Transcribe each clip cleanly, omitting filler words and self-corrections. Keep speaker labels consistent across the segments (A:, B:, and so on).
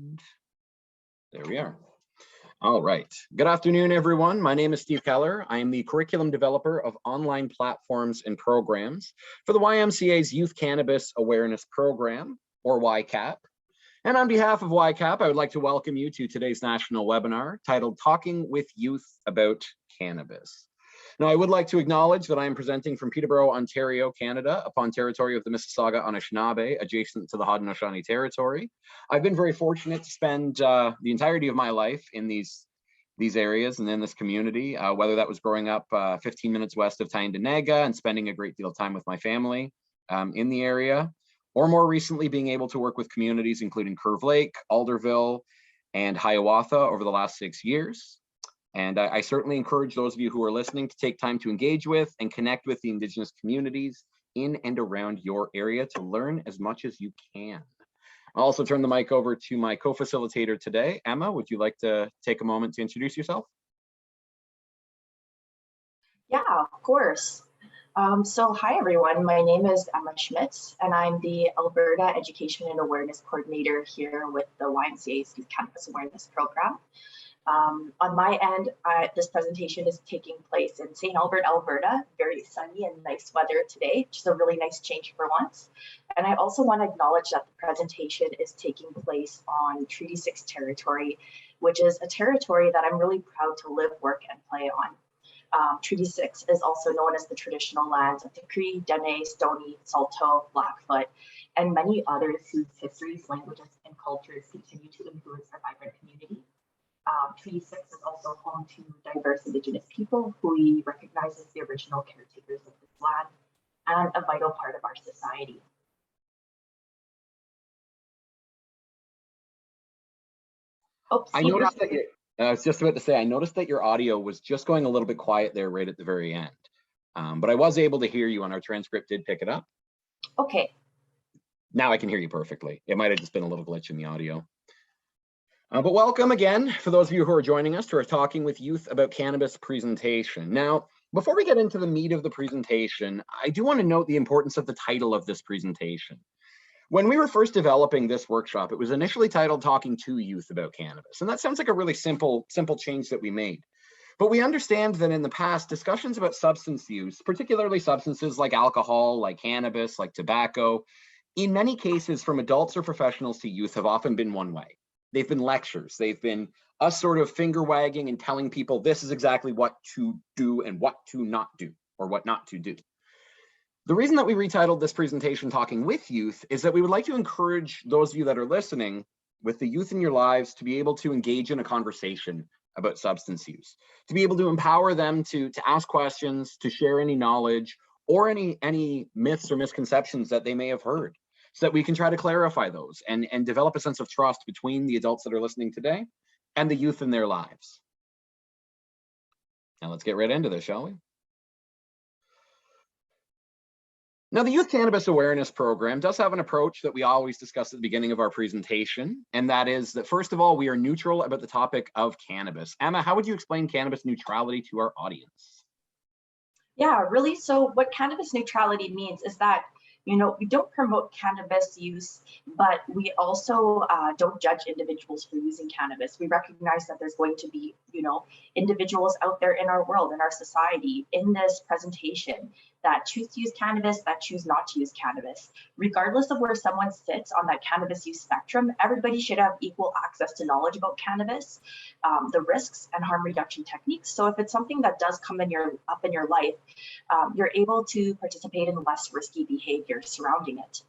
A: There we are. All right. Good afternoon, everyone. My name is Steve Keller. I am the curriculum developer of online platforms and programs for the YMCA's Youth Cannabis Awareness Program, or YCAP. And on behalf of YCAP, I would like to welcome you to today's national webinar titled Talking with Youth About Cannabis. Now, I would like to acknowledge that I am presenting from Peterborough, Ontario, Canada, upon territory of the Mississauga Anishinaabe, adjacent to the Haudenosaunee territory. I've been very fortunate to spend the entirety of my life in these areas and in this community, whether that was growing up 15 minutes west of Tyendinaga and spending a great deal of time with my family in the area, or more recently being able to work with communities including Curve Lake, Alderville, and Hiawatha over the last 6 years. And I certainly encourage those of you who are listening to take time to engage with and connect with the Indigenous communities in and around your area to learn as much as you can. I'll also turn the mic over to my co-facilitator today. Emma, would you like to take a moment to introduce yourself?
B: Yeah, of course. So hi, everyone. My name is Emma Schmitz, and I'm the Alberta Education and Awareness Coordinator here with the YMCA's Youth Cannabis Awareness Program. On my end, this presentation is taking place in St. Albert, Alberta. Very sunny and nice weather today, which is a really nice change for once. And I also want to acknowledge that the presentation is taking place on Treaty 6 territory, which is a territory that I'm really proud to live, work, and play on. Treaty 6 is also known as the traditional lands of the Cree, Dene, Stoney, Saulteaux, Blackfoot, and many others whose histories, languages, and cultures continue to influence our vibrant community. Treaty 6 is also home to diverse Indigenous people who we recognize as the original caretakers of this land and a vital part of our society.
A: I noticed that I was just about to say, I noticed that your audio was just going a little bit quiet there right at the very end. But I was able to hear you, and our transcript did pick it up.
B: Okay.
A: Now I can hear you perfectly. It might have just been a little glitch in the audio. But welcome again, for those of you who are joining us, to our Talking with Youth About Cannabis presentation. Now, before we get into the meat of the presentation, I do want to note the importance of the title of this presentation. When we were first developing this workshop, it was initially titled Talking to Youth About Cannabis. And that sounds like a really simple change that we made. But we understand that in the past, discussions about substance use, particularly substances like alcohol, like cannabis, like tobacco, in many cases from adults or professionals to youth have often been one way. They've been lectures. They've been us sort of finger wagging and telling people this is exactly what to do and what to not do, or what not to do. The reason that we retitled this presentation Talking with Youth is that we would like to encourage those of you that are listening with the youth in your lives to be able to engage in a conversation about substance use, to be able to empower them to ask questions, to share any knowledge or any myths or misconceptions that they may have heard, so that we can try to clarify those and develop a sense of trust between the adults that are listening today and the youth in their lives. Now let's get right into this, shall we? Now, the Youth Cannabis Awareness Program does have an approach that we always discuss at the beginning of our presentation, and that is that, first of all, we are neutral about the topic of cannabis. Emma, how would you explain cannabis neutrality to our audience?
B: Yeah, really. So what cannabis neutrality means is that, you know, we don't promote cannabis use, but we also don't judge individuals for using cannabis. We recognize that there's going to be, you know, individuals out there in our world, in our society, in this presentation that choose to use cannabis, that choose not to use cannabis. Regardless of where someone sits on that cannabis use spectrum, everybody should have equal access to knowledge about cannabis, the risks and harm reduction techniques. So if it's something that does come up in your life, you're able to participate in less risky behavior surrounding it.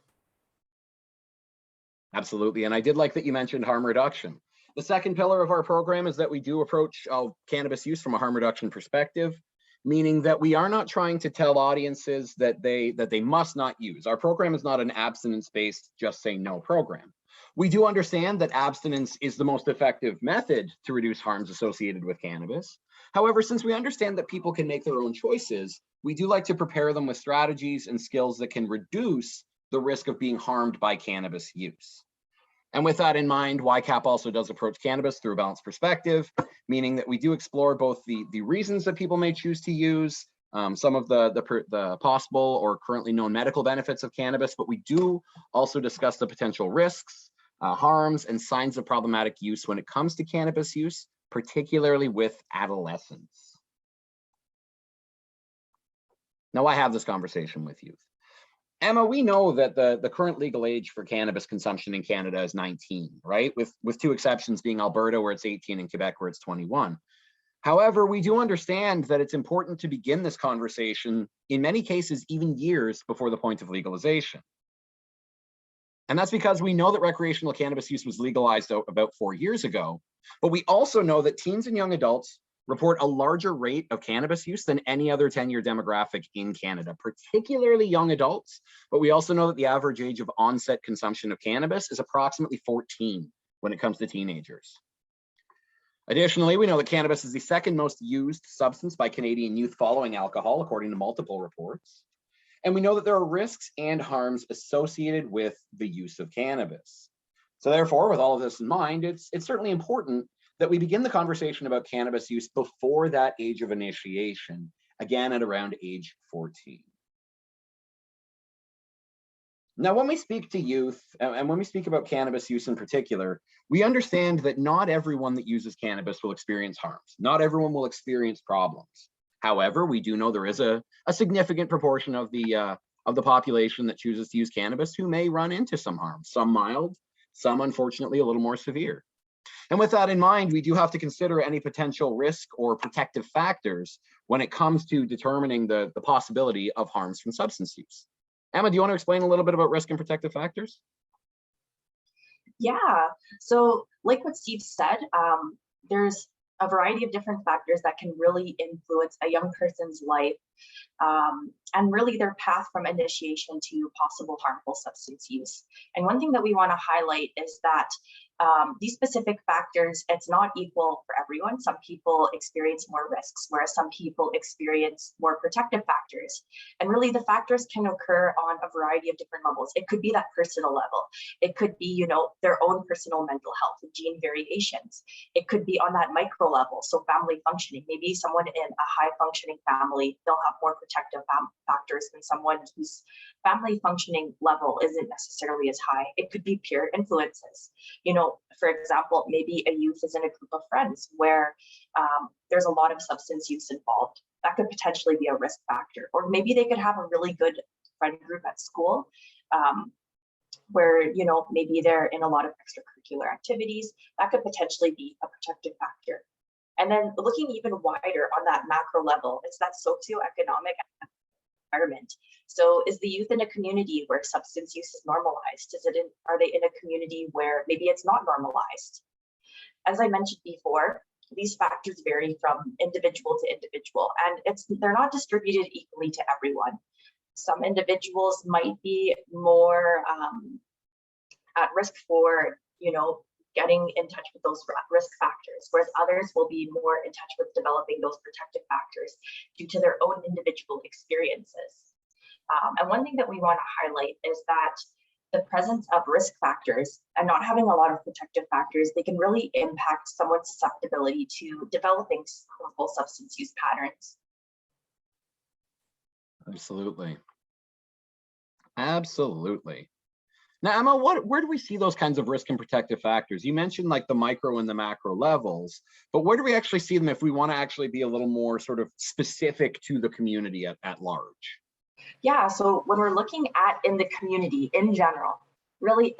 A: Absolutely, and I did like that you mentioned harm reduction. The second pillar of our program is that we do approach cannabis use from a harm reduction perspective, meaning that we are not trying to tell audiences that they must not use. Our program is not an abstinence-based just say no program. We do understand that abstinence is the most effective method to reduce harms associated with cannabis. However, since we understand that people can make their own choices, we do like to prepare them with strategies and skills that can reduce the risk of being harmed by cannabis use. And with that in mind, YCAP also does approach cannabis through a balanced perspective, meaning that we do explore both the reasons that people may choose to use, some of the possible or currently known medical benefits of cannabis, but we do also discuss the potential risks, harms and signs of problematic use when it comes to cannabis use, particularly with adolescents. Now, I have this conversation with youth. Emma, we know that the current legal age for cannabis consumption in Canada is 19, right? With two exceptions being Alberta, where it's 18, and Quebec, where it's 21. However, we do understand that it's important to begin this conversation, in many cases, even years before the point of legalization. And that's because we know that recreational cannabis use was legalized about 4 years ago, but we also know that teens and young adults report a larger rate of cannabis use than any other 10-year demographic in Canada, particularly young adults. But we also know that the average age of onset consumption of cannabis is approximately 14 when it comes to teenagers. Additionally, we know that cannabis is the second most used substance by Canadian youth following alcohol, according to multiple reports. And we know that there are risks and harms associated with the use of cannabis. So therefore, with all of this in mind, it's certainly important that we begin the conversation about cannabis use before that age of initiation, again at around age 14. Now, when we speak to youth, and when we speak about cannabis use in particular, we understand that not everyone that uses cannabis will experience harms. Not everyone will experience problems. However, we do know there is a significant proportion of the population that chooses to use cannabis who may run into some harm, some mild, some unfortunately a little more severe. And with that in mind, we do have to consider any potential risk or protective factors when it comes to determining the possibility of harms from substance use. Emma, do you want to explain a little bit about risk and protective factors?
B: Yeah, so like what Steve said, there's a variety of different factors that can really influence a young person's life and really their path from initiation to possible harmful substance use. And one thing that we want to highlight is that these specific factors, it's not equal for everyone. Some people experience more risks, whereas some people experience more protective factors. And really the factors can occur on a variety of different levels. It could be that personal level. It could be, their own personal mental health and gene variations. It could be on that micro level. So family functioning, maybe someone in a high functioning family, they'll have more protective factors than someone whose family functioning level isn't necessarily as high. It could be peer influences. For example, maybe a youth is in a group of friends where there's a lot of substance use involved. That could potentially be a risk factor. Or maybe they could have a really good friend group at school where, maybe they're in a lot of extracurricular activities. That could potentially be a protective factor. And then looking even wider on that macro level, it's that socioeconomic environment. So is the youth in a community where substance use is normalized? Are they in a community where maybe it's not normalized? As I mentioned before, these factors vary from individual to individual, and they're not distributed equally to everyone. Some individuals might be more at risk for, getting in touch with those risk factors, whereas others will be more in touch with developing those protective factors due to their own individual experiences. And one thing that we want to highlight is that the presence of risk factors and not having a lot of protective factors, they can really impact someone's susceptibility to developing harmful substance use patterns.
A: Absolutely. Absolutely. Now, Emma, where do we see those kinds of risk and protective factors? You mentioned like the micro and the macro levels, but where do we actually see them if we want to actually be a little more sort of specific to the community at large?
B: Yeah, so when we're looking at in the community in general, really,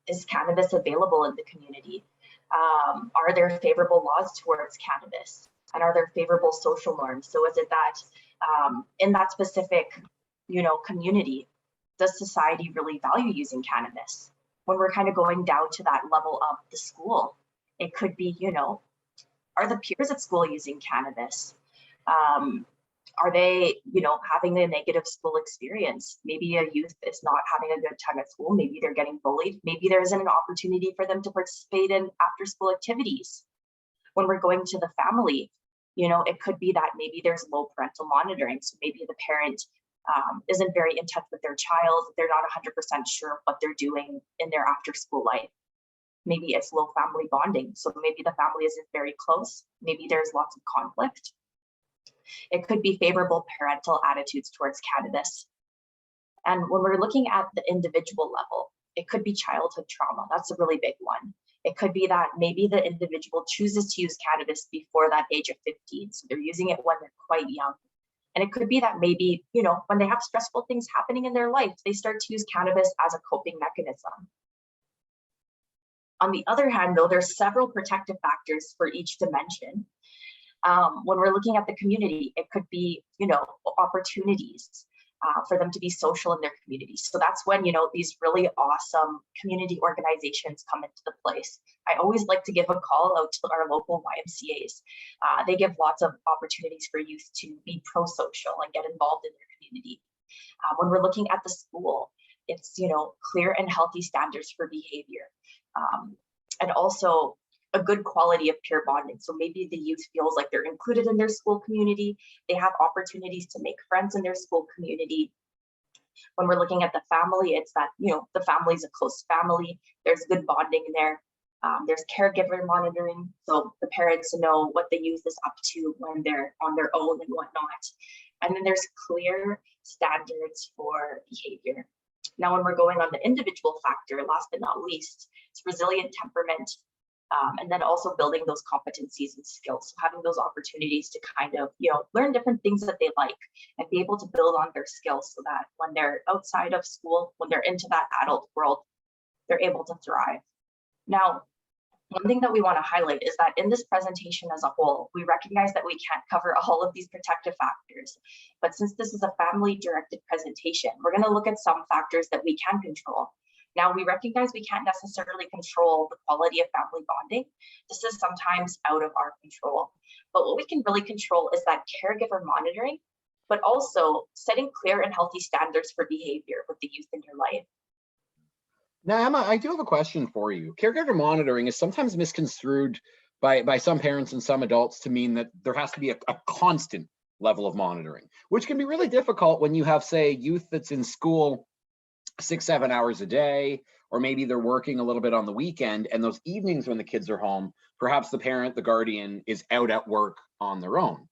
B: is cannabis available in the community? Are there favorable laws towards cannabis? And are there favorable social norms? So is it that in that specific, community, does society really value using cannabis? When we're kind of going down to that level of the school, it could be, are the peers at school using cannabis? Are they, having a negative school experience? Maybe a youth is not having a good time at school. Maybe they're getting bullied. Maybe there isn't an opportunity for them to participate in after school activities. When we're going to the family, it could be that maybe there's low parental monitoring. So maybe the parent isn't very in touch with their child. They're not 100% sure what they're doing in their after school life. Maybe it's low family bonding. So maybe the family isn't very close. Maybe there's lots of conflict. It could be favorable parental attitudes towards cannabis. And when we're looking at the individual level, It could be childhood trauma. That's a really big one. It could be that maybe the individual chooses to use cannabis before that age of 15. So they're using it when they're quite young. And it could be that maybe, when they have stressful things happening in their life, they start to use cannabis as a coping mechanism. On the other hand, though, there's several protective factors for each dimension. When we're looking at the community, it could be, opportunities for them to be social in their community. So that's when, these really awesome community organizations come into the place. I always like to give a call out to our local YMCAs. They give lots of opportunities for youth to be pro-social and get involved in their community. When we're looking at the school, it's, clear and healthy standards for behavior. And also a good quality of peer bonding. So maybe the youth feels like they're included in their school community. They have opportunities to make friends in their school community. When we're looking at the family, it's that, the family's a close family. There's good bonding there. There's caregiver monitoring. So the parents know what the youth is up to when they're on their own and whatnot. And then there's clear standards for behavior. Now, when we're going on the individual factor, last but not least, it's resilient temperament. And then also building those competencies and skills, so having those opportunities to kind of, learn different things that they like and be able to build on their skills so that when they're outside of school, when they're into that adult world, they're able to thrive. Now, one thing that we want to highlight is that in this presentation as a whole, we recognize that we can't cover all of these protective factors. But since this is a family-directed presentation, we're going to look at some factors that we can control. Now, we recognize we can't necessarily control the quality of family bonding. This is sometimes out of our control. But what we can really control is that caregiver monitoring, but also setting clear and healthy standards for behavior with the youth in your life.
A: Now, Emma, I do have a question for you. Caregiver monitoring is sometimes misconstrued by some parents and some adults to mean that there has to be a constant level of monitoring, which can be really difficult when you have, say, youth that's in school 6-7 hours a day, or maybe they're working a little bit on the weekend, and those evenings when the kids are home, perhaps the parent, the guardian, is out at work on their own.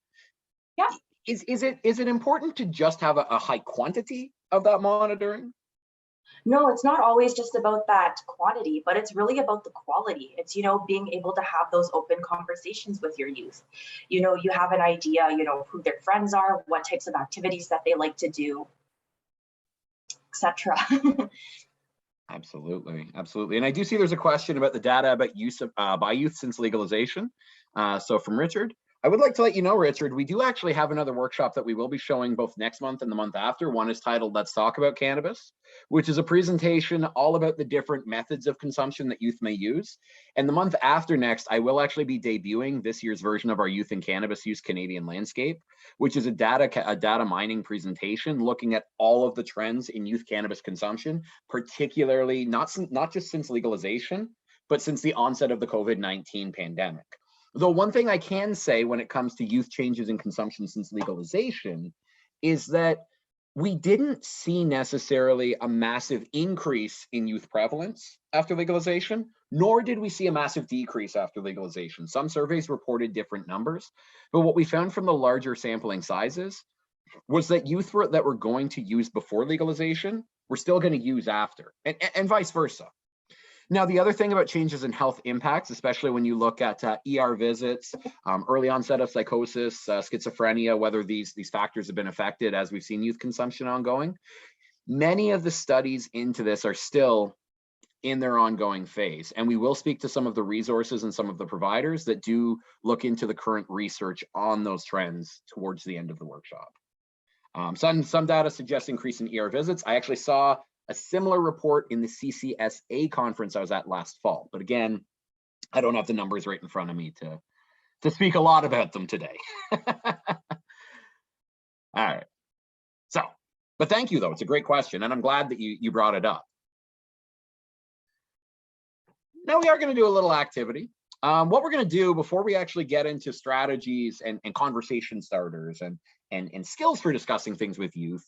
B: Yeah.
A: Is it important to just have a high quantity of that monitoring?
B: No, it's not always just about that quantity, but it's really about the quality. It's, being able to have those open conversations with your youth. You have an idea, who their friends are, what types of activities that they like to do, etc.
A: Absolutely. And I do see there's a question about the data about use of by youth since legalization. So from Richard, I would like to let you know, Richard, we do actually have another workshop that we will be showing both next month and the month after. One is titled Let's Talk About Cannabis, which is a presentation all about the different methods of consumption that youth may use. And the month after next, I will actually be debuting this year's version of our Youth and Cannabis Use Canadian Landscape, which is a data mining presentation looking at all of the trends in youth cannabis consumption, particularly not just since legalization, but since the onset of the COVID-19 pandemic. Though one thing I can say when it comes to youth changes in consumption since legalization is that we didn't see necessarily a massive increase in youth prevalence after legalization, nor did we see a massive decrease after legalization. Some surveys reported different numbers, but what we found from the larger sampling sizes was that youth that were going to use before legalization were still going to use after, and vice versa. Now, the other thing about changes in health impacts, especially when you look at ER visits, early onset of psychosis, schizophrenia, whether these factors have been affected as we've seen youth consumption ongoing, many of the studies into this are still in their ongoing phase. And we will speak to some of the resources and some of the providers that do look into the current research on those trends towards the end of the workshop. Some data suggests increase in ER visits. I actually saw a similar report in the CCSA conference I was at last fall. But again, I don't have the numbers right in front of me to speak a lot about them today. All right. So, but thank you though, it's a great question. And I'm glad that you brought it up. Now we are gonna do a little activity. What we're gonna do before we actually get into strategies and conversation starters and skills for discussing things with youth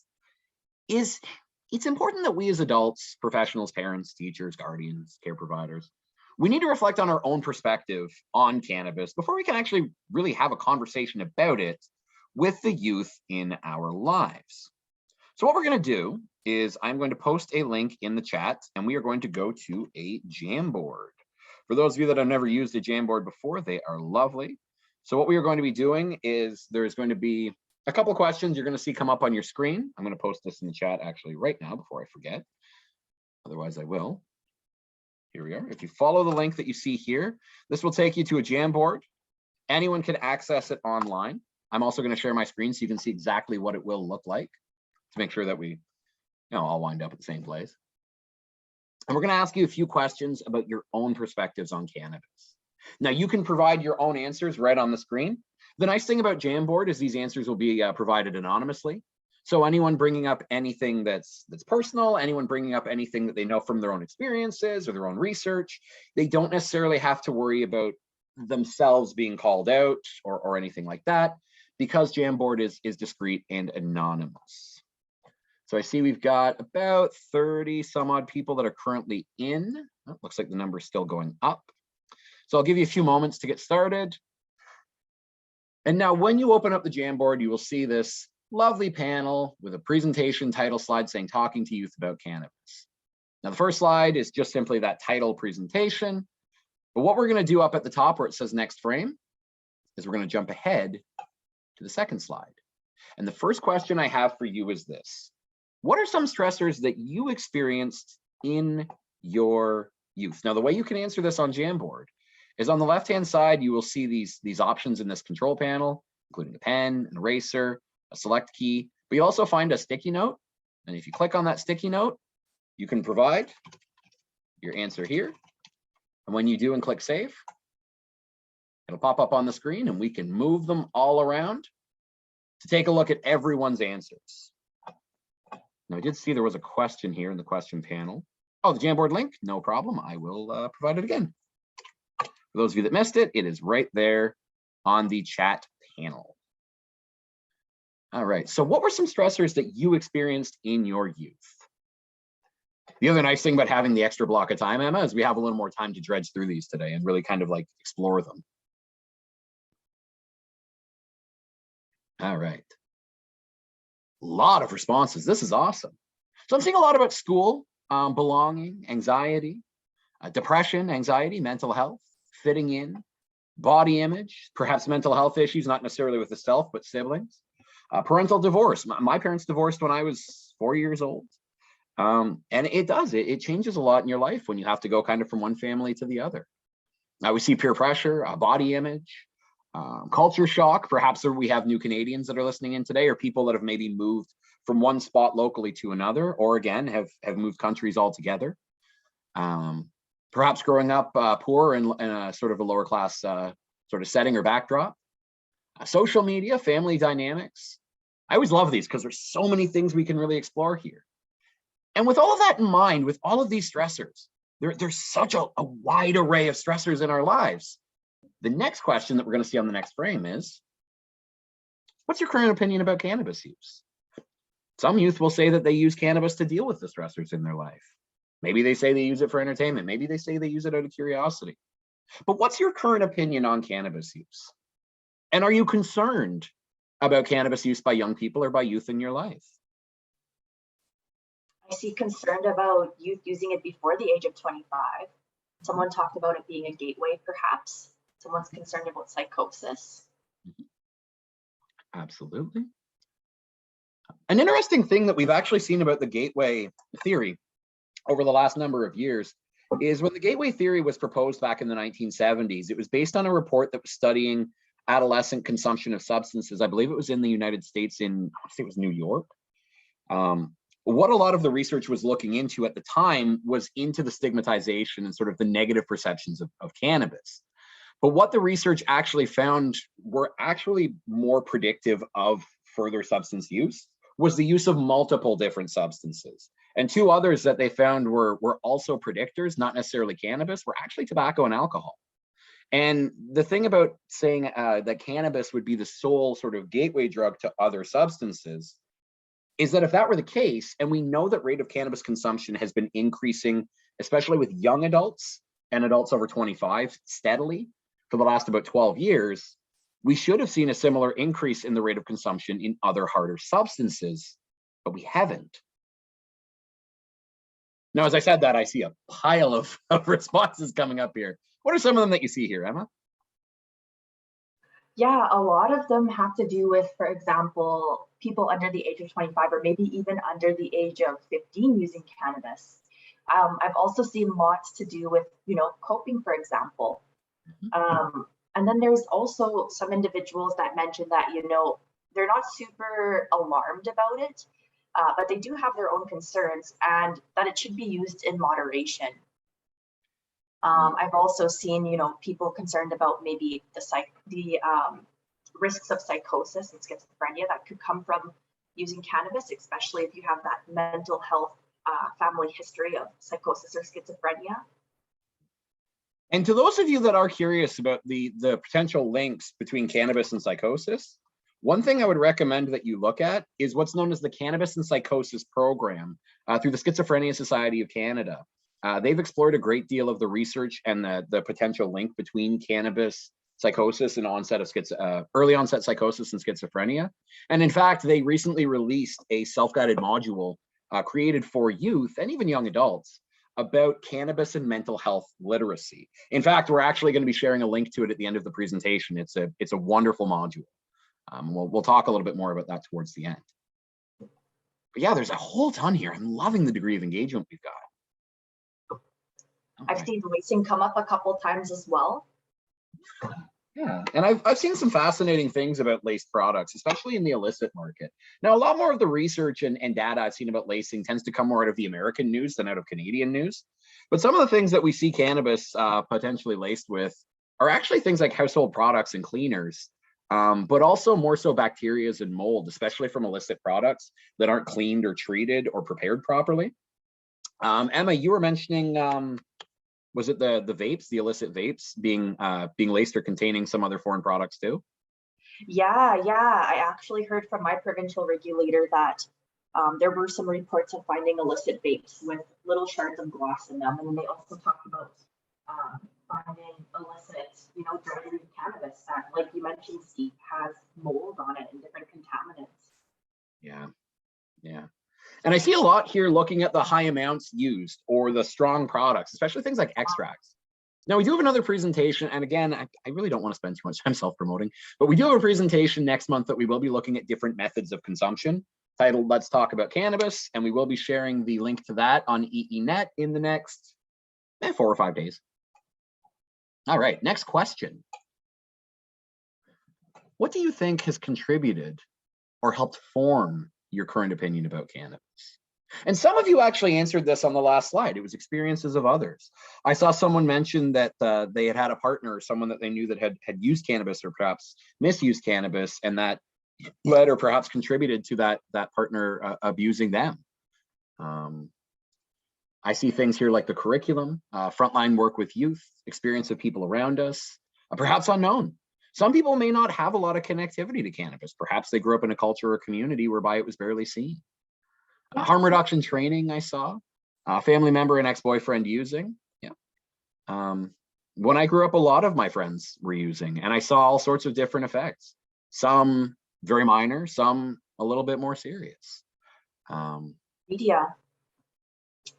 A: is it's important that we as adults, professionals, parents, teachers, guardians, care providers, we need to reflect on our own perspective on cannabis before we can actually really have a conversation about it with the youth in our lives. So what we're going to do is I'm going to post a link in the chat, and we are going to go to a Jamboard. For those of you that have never used a Jamboard before, they are lovely. So what we are going to be doing is there's going to be a couple of questions you're going to see come up on your screen. I'm going to post this in the chat actually right now before I forget. Otherwise I will. Here we are. If you follow the link that you see here, this will take you to a Jamboard. Anyone can access it online. I'm also going to share my screen so you can see exactly what it will look like to make sure that we all wind up at the same place. And we're going to ask you a few questions about your own perspectives on cannabis. Now, you can provide your own answers right on the screen. The nice thing about Jamboard is these answers will be provided anonymously. So anyone bringing up anything that's personal, anyone bringing up anything that they know from their own experiences or their own research, they don't necessarily have to worry about themselves being called out or anything like that, because Jamboard is discreet and anonymous. So I see we've got about 30 some odd people that are currently in. Oh, looks like the number is still going up. So I'll give you a few moments to get started. And now when you open up the Jamboard, you will see this lovely panel with a presentation title slide saying Talking to Youth About Cannabis. Now the first slide is just simply that title presentation. But what we're going to do up at the top where it says next frame is we're going to jump ahead to the second slide. And the first question I have for you is this. What are some stressors that you experienced in your youth? Now, the way you can answer this on Jamboard is on the left-hand side, you will see these options in this control panel, including a pen, an eraser, a select key, but you also find a sticky note. And if you click on that sticky note, you can provide your answer here. And when you do and click save, it'll pop up on the screen and we can move them all around to take a look at everyone's answers. Now, I did see there was a question here in the question panel. Oh, the Jamboard link? No problem. I will provide it again. For those of you that missed it, it is right there on the chat panel. All right. So what were some stressors that you experienced in your youth? The other nice thing about having the extra block of time, Emma, is we have a little more time to dredge through these today and really kind of like explore them. All right. A lot of responses. This is awesome. So I'm seeing a lot about school, belonging, anxiety, depression, anxiety, mental health, fitting in, body image, perhaps mental health issues, not necessarily with the self, but siblings, parental divorce. My parents divorced when I was 4 years old. And it changes a lot in your life when you have to go kind of from one family to the other. Now we see peer pressure, body image, culture shock. Perhaps we have new Canadians that are listening in today, or people that have maybe moved from one spot locally to another, or again, have moved countries altogether. Perhaps growing up poor in a sort of a lower class sort of setting or backdrop. Social media, family dynamics. I always love these because there's so many things we can really explore here. And with all of that in mind, with all of these stressors, there's such a wide array of stressors in our lives. The next question that we're going to see on the next frame is, what's your current opinion about cannabis use? Some youth will say that they use cannabis to deal with the stressors in their life. Maybe they say they use it for entertainment. Maybe they say they use it out of curiosity. But what's your current opinion on cannabis use? And are you concerned about cannabis use by young people or by youth in your life?
B: I see concerned about youth using it before the age of 25. Someone talked about it being a gateway, perhaps. Someone's concerned about psychosis.
A: Absolutely. An interesting thing that we've actually seen about the gateway theory over the last number of years is when the gateway theory was proposed back in the 1970s, it was based on a report that was studying adolescent consumption of substances. I believe it was in the United States I think it was New York. What a lot of the research was looking into at the time was into the stigmatization and sort of the negative perceptions of cannabis. But what the research actually found were actually more predictive of further substance use was the use of multiple different substances. And two others that they found were also predictors, not necessarily cannabis, were actually tobacco and alcohol. And the thing about saying that cannabis would be the sole sort of gateway drug to other substances is that if that were the case, and we know that rate of cannabis consumption has been increasing, especially with young adults and adults over 25 steadily for the last about 12 years, we should have seen a similar increase in the rate of consumption in other harder substances, but we haven't. Now, as I said that, I see a pile of responses coming up here. What are some of them that you see here, Emma?
B: Yeah, a lot of them have to do with, for example, people under the age of 25 or maybe even under the age of 15 using cannabis. I've also seen lots to do with, coping, for example. And then there's also some individuals that mention that, they're not super alarmed about it, but they do have their own concerns and that it should be used in moderation. I've also seen, people concerned about maybe the risks of psychosis and schizophrenia that could come from using cannabis, especially if you have that mental health family history of psychosis or schizophrenia.
A: And to those of you that are curious about the potential links between cannabis and psychosis, one thing I would recommend that you look at is what's known as the Cannabis and Psychosis Program through the Schizophrenia Society of Canada. They've explored a great deal of the research and the potential link between cannabis, psychosis, and early onset psychosis and schizophrenia. And in fact, they recently released a self-guided module created for youth and even young adults about cannabis and mental health literacy. In fact, we're actually going to be sharing a link to it at the end of the presentation. It's a wonderful module. We'll talk a little bit more about that towards the end. But yeah, there's a whole ton here. I'm loving the degree of engagement we've got.
B: I've seen lacing come up a couple times as well.
A: Yeah, and I've seen some fascinating things about laced products, especially in the illicit market. Now, a lot more of the research and data I've seen about lacing tends to come more out of the American news than out of Canadian news. But some of the things that we see cannabis potentially laced with are actually things like household products and cleaners, but also more so bacteria and mold, especially from illicit products that aren't cleaned or treated or prepared properly. Emma, you were mentioning, was it the vapes, the illicit vapes being laced or containing some other foreign products too?
B: Yeah. I actually heard from my provincial regulator that there were some reports of finding illicit vapes with little shards of glass in them. And then they also talked about finding illicit, dried cannabis that, like you mentioned, Steve, has mold on it and different contaminants.
A: Yeah. And I see a lot here looking at the high amounts used or the strong products, especially things like extracts. Now, we do have another presentation, and again, I really don't want to spend too much time self-promoting, but we do have a presentation next month that we will be looking at different methods of consumption titled Let's Talk About Cannabis, and we will be sharing the link to that on EENet in the next 4 or 5 days. All right, next question. What do you think has contributed or helped form your current opinion about cannabis? And some of you actually answered this on the last slide. It was experiences of others. I saw someone mention that they had a partner or someone that they knew that had used cannabis or perhaps misused cannabis, and that led or perhaps contributed to that partner abusing them. I see things here like the curriculum, frontline work with youth, experience of people around us, perhaps unknown. Some people may not have a lot of connectivity to cannabis. Perhaps they grew up in a culture or community whereby it was barely seen. Harm reduction training I saw, family member and ex-boyfriend using. When I grew up, a lot of my friends were using, and I saw all sorts of different effects. Some very minor, some a little bit more serious.
B: Media,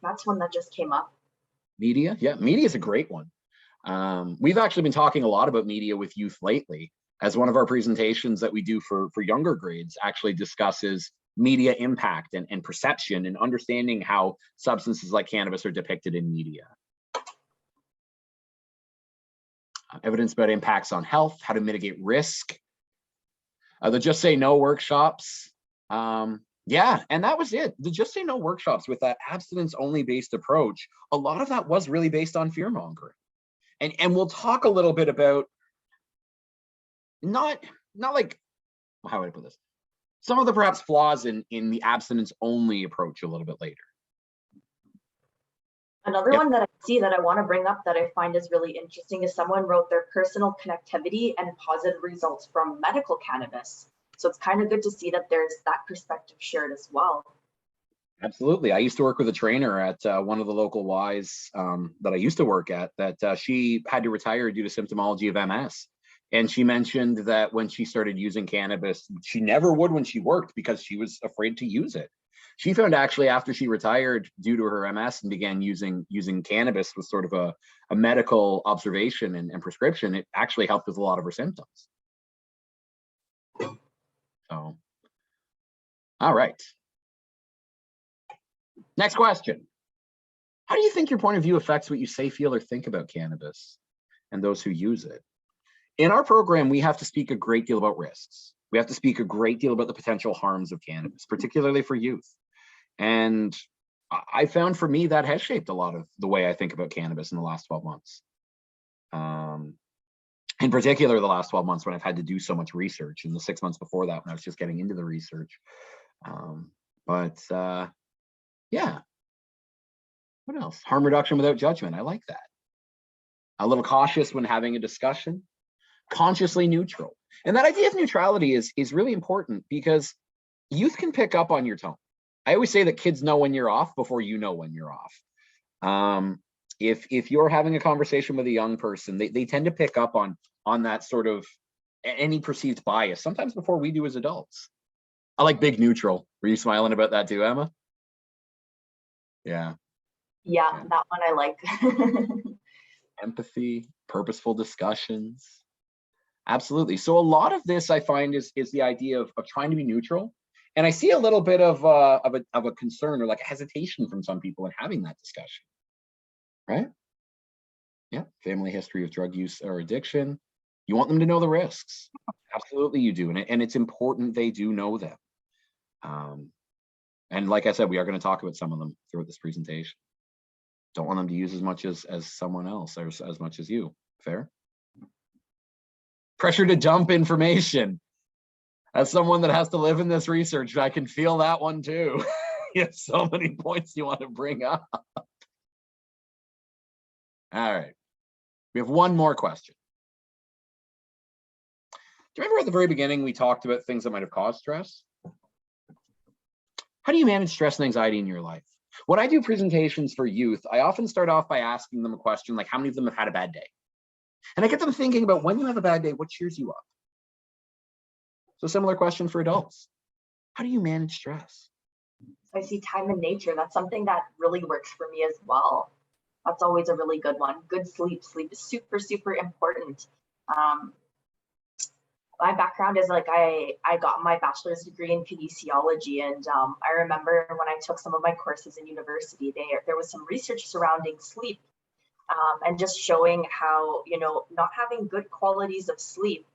B: that's one that just came up.
A: Media, yeah, media is a great one. We've actually been talking a lot about media with youth lately, as one of our presentations that we do for younger grades actually discusses media impact and perception and understanding how substances like cannabis are depicted in media. Evidence about impacts on health, how to mitigate risk. The Just Say No workshops. Yeah, and that was it. The Just Say No workshops with that abstinence-only based approach, a lot of that was really based on fear-mongering. And we'll talk a little bit about not like, how would I put this? Some of the perhaps flaws in the abstinence-only approach a little bit later.
B: Another one that I see that I want to bring up that I find is really interesting is someone wrote their personal connectivity and positive results from medical cannabis. So it's kind of good to see that there's that perspective shared as well.
A: Absolutely. I used to work with a trainer at one of the local Ys that I used to work at, that she had to retire due to symptomology of MS. And she mentioned that when she started using cannabis, she never would when she worked because she was afraid to use it. She found actually after she retired due to her MS and began using cannabis with sort of a medical observation and prescription, it actually helped with a lot of her symptoms. So, all right. Next question. How do you think your point of view affects what you say, feel, or think about cannabis and those who use it? In our program, we have to speak a great deal about risks. We have to speak a great deal about the potential harms of cannabis, particularly for youth. And I found for me that has shaped a lot of the way I think about cannabis in the last 12 months. In particular, the last 12 months when I've had to do so much research, and the 6 months before that when I was just getting into the research. Yeah. What else? Harm reduction without judgment. I like that. A little cautious when having a discussion. Consciously neutral. And that idea of neutrality is really important because youth can pick up on your tone. I always say that kids know when you're off before you know when you're off. If you're having a conversation with a young person, they tend to pick up on that sort of any perceived bias, sometimes before we do as adults. I like big neutral. Were you smiling about that too, Emma? Yeah.
B: Yeah, that one I like.
A: Empathy, purposeful discussions. Absolutely. So a lot of this I find is the idea of trying to be neutral. And I see a little bit of a concern or like a hesitation from some people in having that discussion. Right? Yeah. Family history of drug use or addiction. You want them to know the risks. Absolutely you do. And it's important they do know them. And like I said, we are going to talk about some of them throughout this presentation. Don't want them to use as much as someone else or as much as you. Fair? Pressure to dump information. As someone that has to live in this research, I can feel that one too. You have so many points you want to bring up. All right. We have one more question. Do you remember at the very beginning we talked about things that might have caused stress? How do you manage stress and anxiety in your life? When I do presentations for youth, I often start off by asking them a question like, how many of them have had a bad day? And I get them thinking about when you have a bad day, what cheers you up? So similar question for adults. How do you manage stress?
B: I see time in nature. That's something that really works for me as well. That's always a really good one. Good sleep. Sleep is super, super important. My background is like I got my bachelor's degree in kinesiology, and I remember when I took some of my courses in university, there was some research surrounding sleep, and just showing how, you know, not having good qualities of sleep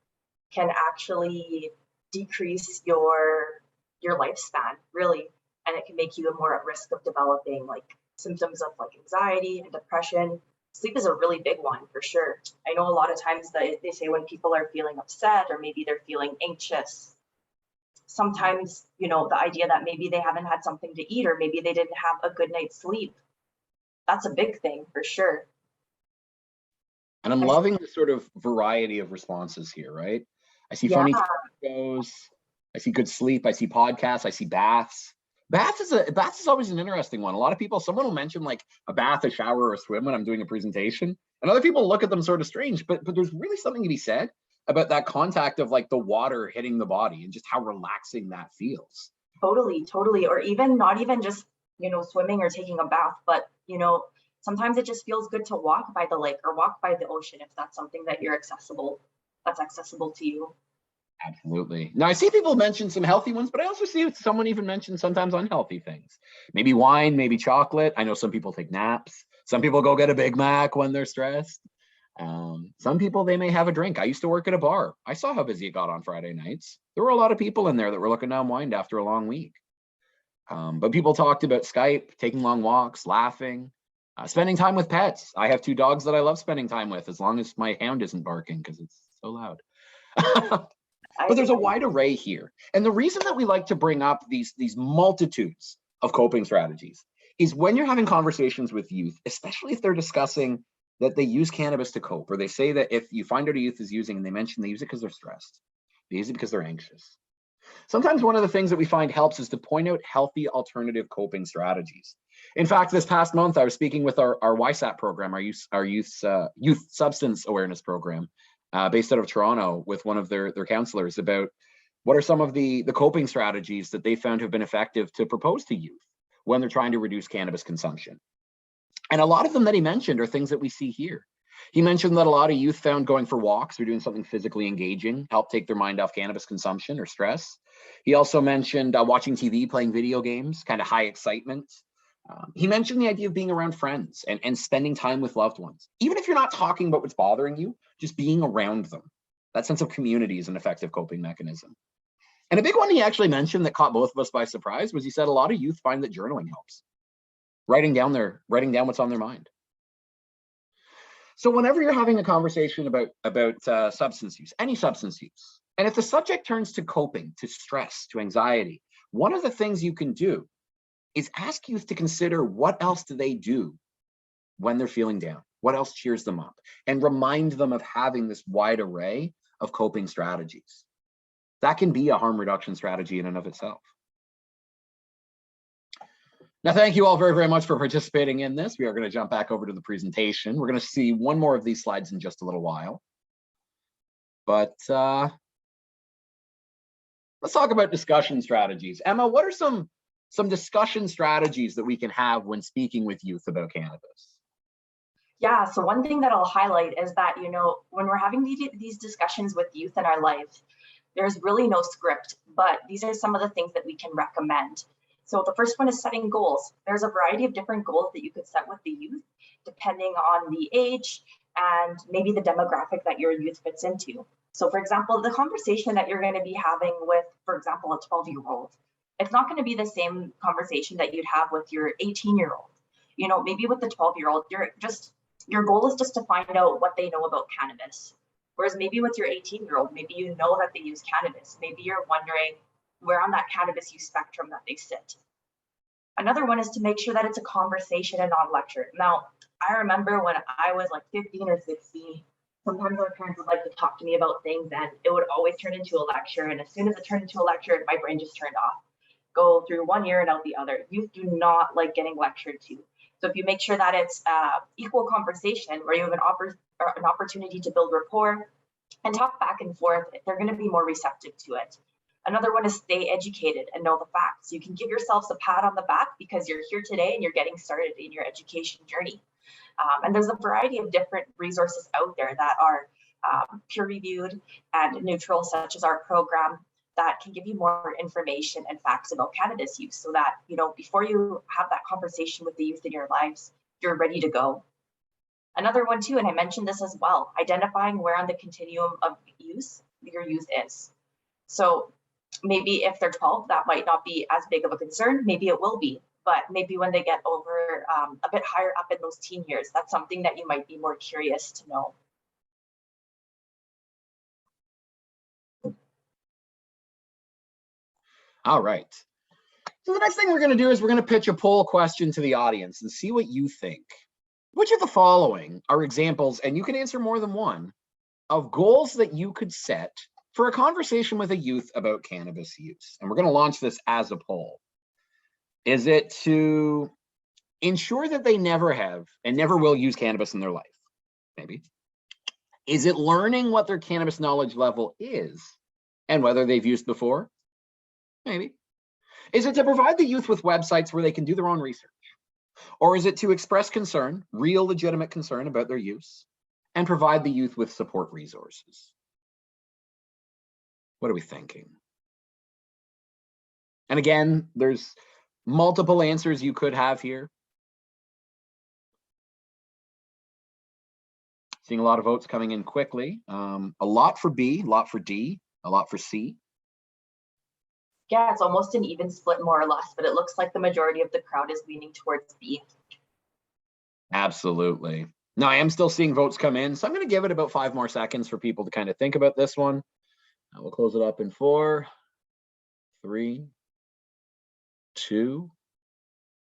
B: can actually decrease your lifespan, really, and it can make you more at risk of developing like symptoms of like anxiety and depression. Sleep is a really big one for sure. I know a lot of times that they say when people are feeling upset or maybe they're feeling anxious, sometimes, you know, the idea that maybe they haven't had something to eat or maybe they didn't have a good night's sleep, that's a big thing for sure.
A: And I'm loving the sort of variety of responses here, right? I see funny shows, I see good sleep, I see podcasts, I see baths. Baths is always an interesting one. A lot of people, someone will mention like a bath, a shower, or a swim when I'm doing a presentation, and other people look at them sort of strange, but there's really something to be said about that contact of like the water hitting the body and just how relaxing that feels.
B: Totally. Or even not even just, you know, swimming or taking a bath, but, you know, sometimes it just feels good to walk by the lake or walk by the ocean if that's something that that's accessible to you.
A: Absolutely. Now I see people mention some healthy ones, but I also see someone even mention sometimes unhealthy things. Maybe wine, maybe chocolate. I know some people take naps. Some people go get a Big Mac when they're stressed. Some people, they may have a drink. I used to work at a bar. I saw how busy it got on Friday nights. There were a lot of people in there that were looking to unwind after a long week. But people talked about Skype, taking long walks, laughing, spending time with pets. I have 2 dogs that I love spending time with, as long as my hound isn't barking because it's so loud. But there's a wide array here. And the reason that we like to bring up these multitudes of coping strategies is when you're having conversations with youth, especially if they're discussing that they use cannabis to cope, or they say that if you find out a youth is using and they mention they use it because they're stressed, they use it because they're anxious. Sometimes one of the things that we find helps is to point out healthy alternative coping strategies. In fact, this past month, I was speaking with our YSAP program, our youth substance awareness program, based out of Toronto, with one of their counselors about What are some of the coping strategies that they found have been effective to propose to youth when they're trying to reduce cannabis consumption? And a lot of them that he mentioned are things that we see here. He mentioned that a lot of youth found going for walks or doing something physically engaging helped take their mind off cannabis consumption or stress. He also mentioned watching TV, playing video games, kind of high excitement. He mentioned the idea of being around friends and spending time with loved ones. Even if you're not talking about what's bothering you, just being around them. That sense of community is an effective coping mechanism. And a big one he actually mentioned that caught both of us by surprise was he said a lot of youth find that journaling helps. Writing down what's on their mind. So whenever you're having a conversation about substance use, any substance use, and if the subject turns to coping, to stress, to anxiety, one of the things you can do is ask youth to consider what else do they do when they're feeling down, what else cheers them up, and remind them of having this wide array of coping strategies. That can be a harm reduction strategy in and of itself. Now, thank you all very, very much for participating in this. We are going to jump back over to the presentation. We're going to see one more of these slides in just a little while. But let's talk about discussion strategies. Emma, what are some discussion strategies that we can have when speaking with youth about cannabis?
B: Yeah, so one thing that I'll highlight is that, when we're having these discussions with youth in our life, there's really no script, but these are some of the things that we can recommend. So the first one is setting goals. There's a variety of different goals that you could set with the youth, depending on the age and maybe the demographic that your youth fits into. So for example, the conversation that you're going to be having with, for example, a 12-year-old, it's not going to be the same conversation that you'd have with your 18-year-old. Maybe with the 12-year-old, your goal is just to find out what they know about cannabis. Whereas maybe with your 18-year-old, maybe you know that they use cannabis. Maybe you're wondering where on that cannabis use spectrum that they sit. Another one is to make sure that it's a conversation and not a lecture. Now, I remember when I was like 15 or 16, sometimes my parents would like to talk to me about things and it would always turn into a lecture. And as soon as it turned into a lecture, my brain just turned off. Go through one ear and out the other. Youth do not like getting lectured to. So if you make sure that it's equal conversation where you have an opportunity to build rapport and talk back and forth, they're going to be more receptive to it. Another one is stay educated and know the facts. You can give yourselves a pat on the back because you're here today and you're getting started in your education journey. And there's a variety of different resources out there that are peer-reviewed and neutral, such as our program, that can give you more information and facts about cannabis use so that, before you have that conversation with the youth in your lives, you're ready to go. Another one too, and I mentioned this as well, identifying where on the continuum of use your youth is. So maybe if they're 12, that might not be as big of a concern. Maybe it will be, but maybe when they get over a bit higher up in those teen years, that's something that you might be more curious to know.
A: All right. So the next thing we're going to do is we're going to pitch a poll question to the audience and see what you think. Which of the following are examples, and you can answer more than one, of goals that you could set for a conversation with a youth about cannabis use? And we're going to launch this as a poll. Is it to ensure that they never have and never will use cannabis in their life? Maybe. Is it learning what their cannabis knowledge level is and whether they've used before? Maybe. Is it to provide the youth with websites where they can do their own research? Or is it to express concern, real legitimate concern about their use, and provide the youth with support resources? What are we thinking? And again, there's multiple answers you could have here. Seeing a lot of votes coming in quickly. A lot for B, a lot for D, a lot for C.
B: Yeah, it's almost an even split more or less, but it looks like the majority of the crowd is leaning towards B.
A: Absolutely. Now, I am still seeing votes come in, so I'm going to give it about 5 more seconds for people to kind of think about this one. We'll close it up in 4, 3, 2,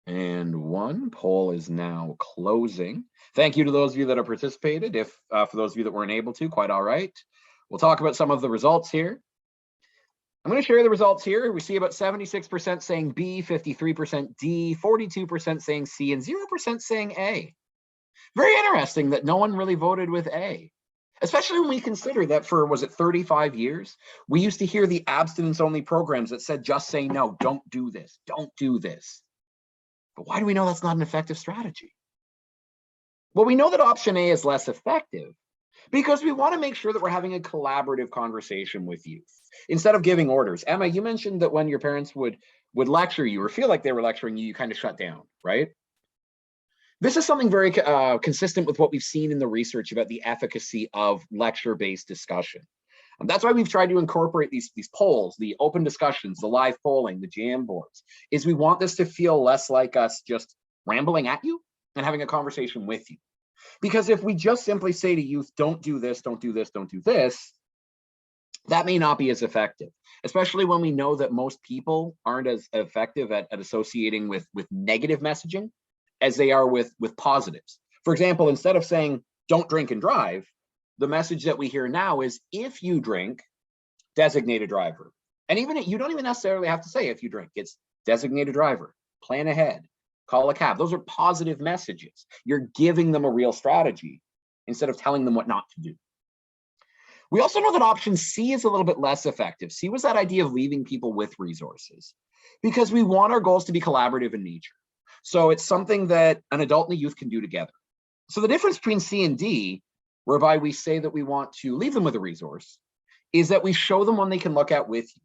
A: and 1. Poll is now closing. Thank you to those of you that have participated. If for those of you that weren't able to, quite all right. We'll talk about some of the results here. I'm going to share the results here. We see about 76% saying B, 53% D, 42% saying C, and 0% saying A. Very interesting that no one really voted with A. Especially when we consider that for, was it 35 years? We used to hear the abstinence-only programs that said, just say no, don't do this, don't do this. But why do we know that's not an effective strategy? Well, we know that option A is less effective because we want to make sure that we're having a collaborative conversation with youth instead of giving orders. Emma, you mentioned that when your parents would lecture you or feel like they were lecturing you, you kind of shut down, right? This is something very consistent with what we've seen in the research about the efficacy of lecture-based discussion. That's why we've tried to incorporate these polls, the open discussions, the live polling, the jam boards, is we want this to feel less like us just rambling at you and having a conversation with you. Because if we just simply say to youth, don't do this, don't do this, don't do this, that may not be as effective, especially when we know that most people aren't as effective at associating with negative messaging as they are with positives. For example, instead of saying, don't drink and drive, the message that we hear now is, if you drink, designate a driver. And even you don't even necessarily have to say if you drink, it's designate a driver, plan ahead, call a cab. Those are positive messages. You're giving them a real strategy instead of telling them what not to do. We also know that option C is a little bit less effective. C was that idea of leaving people with resources because we want our goals to be collaborative in nature. So it's something that an adult and a youth can do together. So the difference between C and D, whereby we say that we want to leave them with a resource, is that we show them one they can look at with you.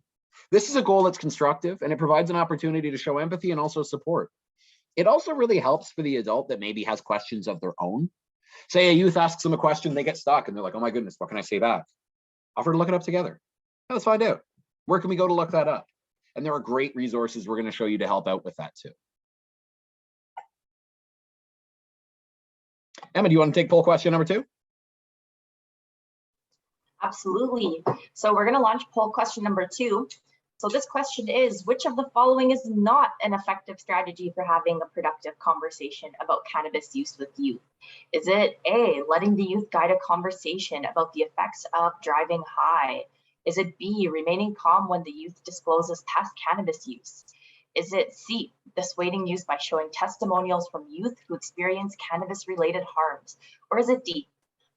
A: This is a goal that's constructive and it provides an opportunity to show empathy and also support. It also really helps for the adult that maybe has questions of their own. Say a youth asks them a question, they get stuck and they're like, oh my goodness, what can I say back? Offer to look it up together. Let's find out. Where can we go to look that up? And there are great resources we're going to show you to help out with that too. Emma, do you want to take poll question number 2?
B: Absolutely. So we're going to launch poll question number 2. So this question is, which of the following is not an effective strategy for having a productive conversation about cannabis use with youth? Is it A, letting the youth guide a conversation about the effects of driving high? Is it B, remaining calm when the youth discloses past cannabis use? Is it C, dissuading use by showing testimonials from youth who experience cannabis-related harms? Or is it D,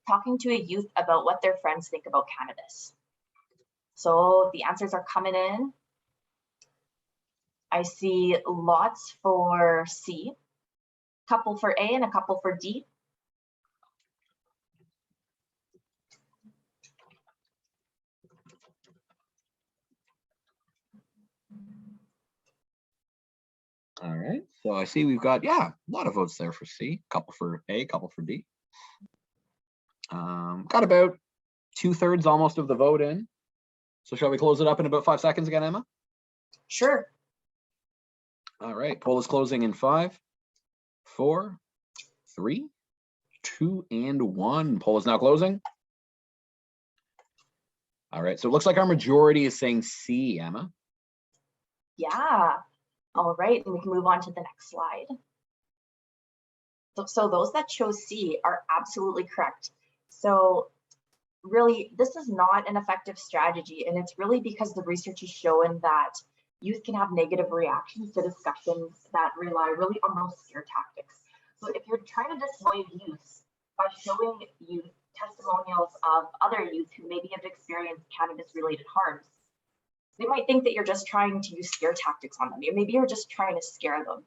B: talking to a youth about what their friends think about cannabis? So the answers are coming in. I see lots for C, a couple for A and a couple for D.
A: All right, so I see we've got, a lot of votes there for C, a couple for A, a couple for D. Got about 2/3 almost of the vote in. So shall we close it up in about 5 seconds again, Emma?
B: Sure.
A: All right, poll is closing in 5, 4, 3, 2, and 1. Poll is now closing. All right, so it looks like our majority is saying C, Emma.
B: Yeah. All right, and we can move on to the next slide. So those that chose C are absolutely correct. So really, this is not an effective strategy, and it's really because the research has shown that youth can have negative reactions to discussions that rely really on those scare tactics. So if you're trying to dissuade youth by showing youth testimonials of other youth who maybe have experienced cannabis-related harms, they might think that you're just trying to use scare tactics on them. Maybe you're just trying to scare them.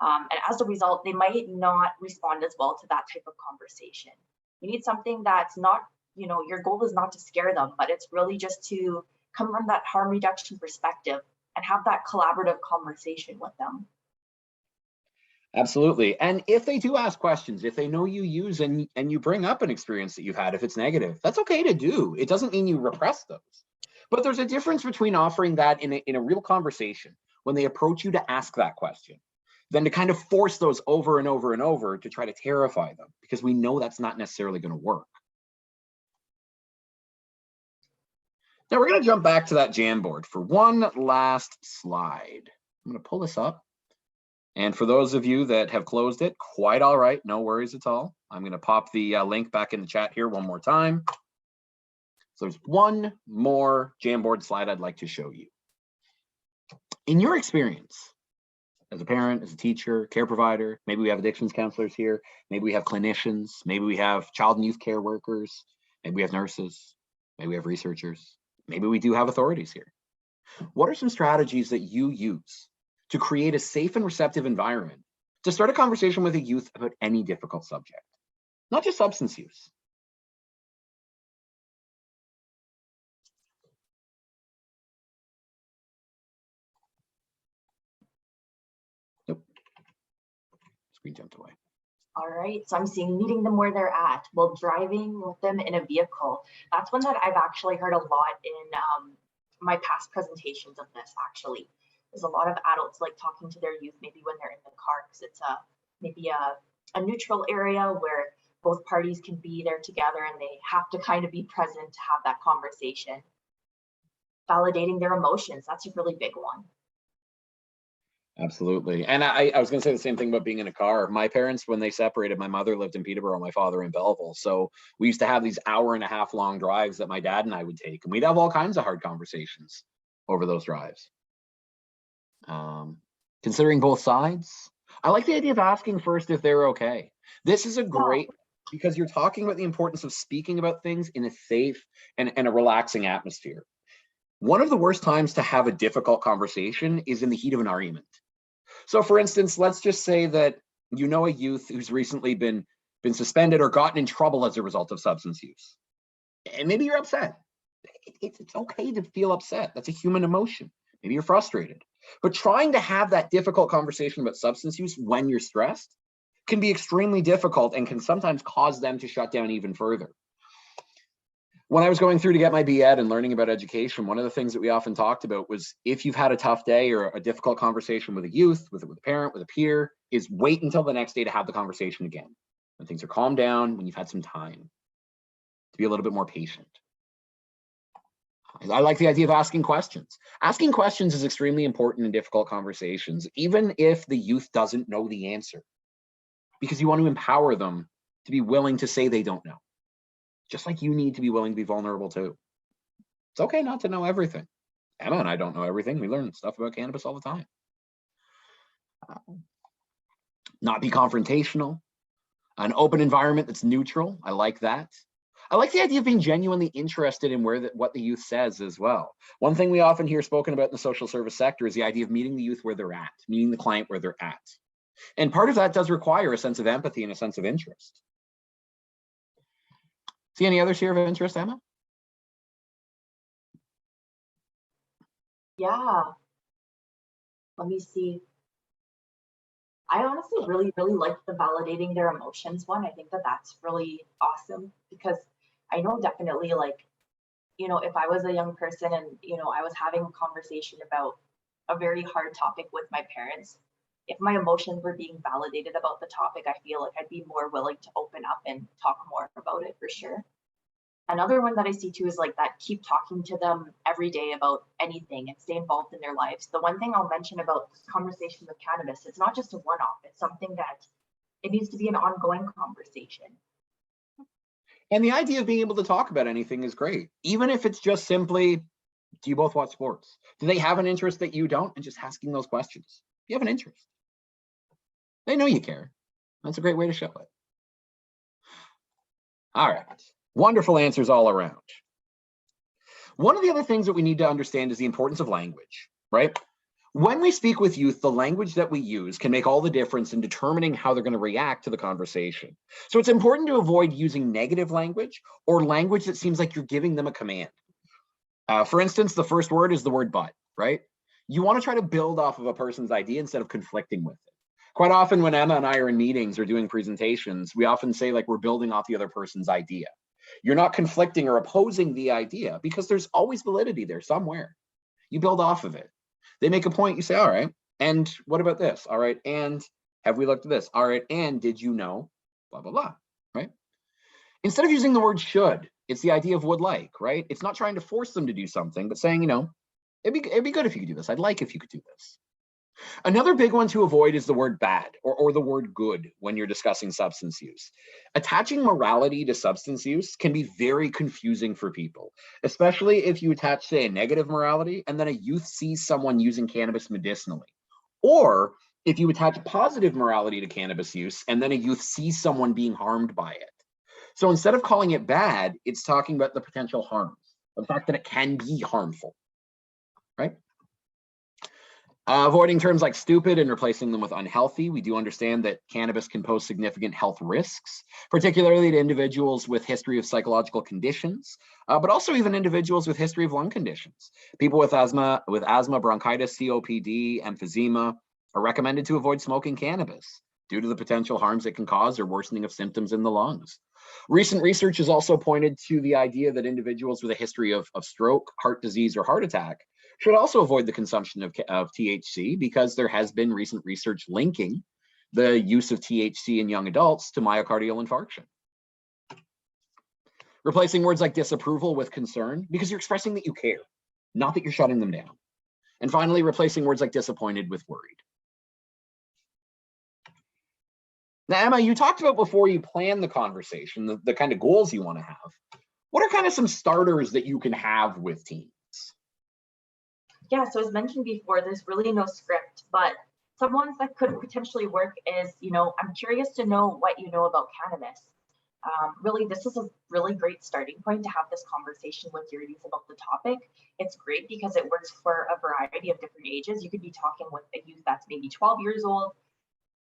B: And as a result, they might not respond as well to that type of conversation. You need something that's not, your goal is not to scare them, but it's really just to come from that harm reduction perspective and have that collaborative conversation with them.
A: Absolutely. And if they do ask questions, if they know you use and you bring up an experience that you've had, if it's negative, that's okay to do. It doesn't mean you repress those. But there's a difference between offering that in a real conversation when they approach you to ask that question, than to kind of force those over and over and over to try to terrify them, because we know that's not necessarily going to work. Now we're going to jump back to that Jamboard for one last slide. I'm going to pull this up. And for those of you that have closed it, quite all right, no worries at all. I'm going to pop the link back in the chat here one more time. So there's one more Jamboard slide I'd like to show you. In your experience, as a parent, as a teacher, care provider, maybe we have addictions counselors here, maybe we have clinicians, maybe we have child and youth care workers, Maybe we have nurses, maybe we have researchers, maybe we do have authorities here. What are some strategies that you use to create a safe and receptive environment to start a conversation with a youth about any difficult subject, not just substance use? Nope. Screen jumped away.
B: All right, so I'm seeing meeting them where they're at, while driving with them in a vehicle. That's one that I've actually heard a lot in my past presentations of this, actually. There's a lot of adults like talking to their youth, maybe when they're in the car, because it's maybe a neutral area where both parties can be there together and they have to kind of be present to have that conversation. Validating their emotions, that's a really big one.
A: Absolutely. And I was going to say the same thing about being in a car. My parents, when they separated, my mother lived in Peterborough, my father in Belleville. So we used to have these 1.5-hour long drives that my dad and I would take, and we'd have all kinds of hard conversations over those drives. Considering both sides, I like the idea of asking first if they're okay. This is a great, because you're talking about the importance of speaking about things in a safe and a relaxing atmosphere. One of the worst times to have a difficult conversation is in the heat of an argument. So for instance, let's just say that you know a youth who's recently been suspended or gotten in trouble as a result of substance use. And maybe you're upset. It's okay to feel upset. That's a human emotion. Maybe you're frustrated. But trying to have that difficult conversation about substance use when you're stressed can be extremely difficult and can sometimes cause them to shut down even further. When I was going through to get my B.Ed and learning about education, one of the things that we often talked about was, if you've had a tough day or a difficult conversation with a youth, with a parent, with a peer, is wait until the next day to have the conversation again. When things are calmed down, when you've had some time, to be a little bit more patient. I like the idea of asking questions. Asking questions is extremely important in difficult conversations, even if the youth doesn't know the answer, because you want to empower them to be willing to say they don't know. Just like you need to be willing to be vulnerable too. It's okay not to know everything. Emma and I don't know everything. We learn stuff about cannabis all the time. Not be confrontational. An open environment that's neutral. I like that. I like the idea of being genuinely interested in what the youth says as well. One thing we often hear spoken about in the social service sector is the idea of meeting the youth where they're at, meeting the client where they're at. And part of that does require a sense of empathy and a sense of interest. See any others here of interest, Emma?
B: Yeah. Let me see. I honestly really like the validating their emotions one. I think that that's really awesome, because I know definitely, like, you know, if I was a young person and, you know, I was having a conversation about a very hard topic with my parents, if my emotions were being validated about the topic, I feel like I'd be more willing to open up and talk more about it, for sure. Another one that I see too is like that, keep talking to them every day about anything and stay involved in their lives. The one thing I'll mention about this conversation with cannabis, it's not just a one-off, it's something that it needs to be an ongoing conversation.
A: And the idea of being able to talk about anything is great. Even if it's just simply, do you both watch sports? Do they have an interest that you don't? And just asking those questions. You have an interest. They know you care. That's a great way to show it. All right. Wonderful answers all around. One of the other things that we need to understand is the importance of language, right? When we speak with youth, the language that we use can make all the difference in determining how they're going to react to the conversation. So it's important to avoid using negative language or language that seems like you're giving them a command. For instance, the first word is the word but, right? You want to try to build off of a person's idea instead of conflicting with it. Quite often when Emma and I are in meetings or doing presentations, we often say like we're building off the other person's idea. You're not conflicting or opposing the idea because there's always validity there somewhere. You build off of it. They make a point, you say, all right, and what about this? All right, and have we looked at this? All right, and did you know? Blah, blah, blah, right? Instead of using the word should, it's the idea of would like, right? It's not trying to force them to do something, but saying, you know, it'd be good if you could do this. I'd like if you could do this. Another big one to avoid is the word bad or the word good when you're discussing substance use. Attaching morality to substance use can be very confusing for people, especially if you attach, say, a negative morality and then a youth sees someone using cannabis medicinally. Or if you attach positive morality to cannabis use and then a youth sees someone being harmed by it. So instead of calling it bad, it's talking about the potential harms, the fact that it can be harmful, right? Avoiding terms like stupid and replacing them with unhealthy. We do understand that cannabis can pose significant health risks, particularly to individuals with history of psychological conditions, but also even individuals with history of lung conditions. People with asthma, bronchitis, COPD, emphysema are recommended to avoid smoking cannabis due to the potential harms it can cause or worsening of symptoms in the lungs. Recent research has also pointed to the idea that individuals with a history of stroke, heart disease, or heart attack should also avoid the consumption of THC, because there has been recent research linking the use of THC in young adults to myocardial infarction. Replacing words like disapproval with concern, because you're expressing that you care, not that you're shutting them down. And finally, replacing words like disappointed with worried. Now, Emma, you talked about before you plan the conversation, the kind of goals you want to have. What are kind of some starters that you can have with teens?
B: Yeah, so as mentioned before, there's really no script, but some ones that could potentially work is, I'm curious to know what you know about cannabis. Really, this is a really great starting point to have this conversation with your youth about the topic. It's great because it works for a variety of different ages. You could be talking with a youth that's maybe 12 years old,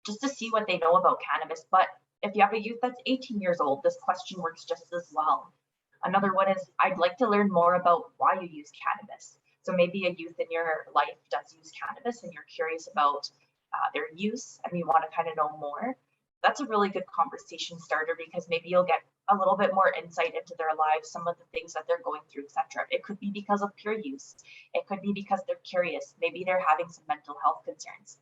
B: just to see what they know about cannabis. But if you have a youth that's 18 years old, this question works just as well. Another one is, I'd like to learn more about why you use cannabis. So maybe a youth in your life does use cannabis and you're curious about their use and you want to kind of know more. That's a really good conversation starter, because maybe you'll get a little bit more insight into their lives, some of the things that they're going through, etc. It could be because of pure use. It could be because they're curious. Maybe they're having some mental health concerns.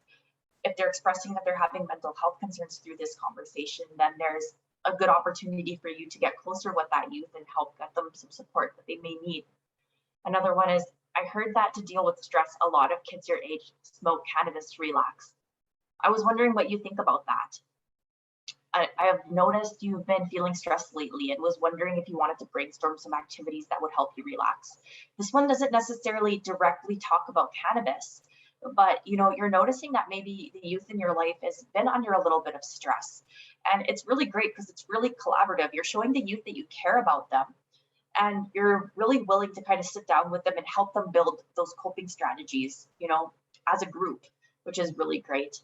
B: If they're expressing that they're having mental health concerns through this conversation, then there's a good opportunity for you to get closer with that youth and help get them some support that they may need. Another one is, I heard that to deal with stress, a lot of kids your age smoke cannabis to relax. I was wondering what you think about that. I have noticed you've been feeling stressed lately and was wondering if you wanted to brainstorm some activities that would help you relax. This one doesn't necessarily directly talk about cannabis, but you're noticing that maybe the youth in your life has been under a little bit of stress. And it's really great because it's really collaborative. You're showing the youth that you care about them, and you're really willing to kind of sit down with them and help them build those coping strategies, as a group, which is really great.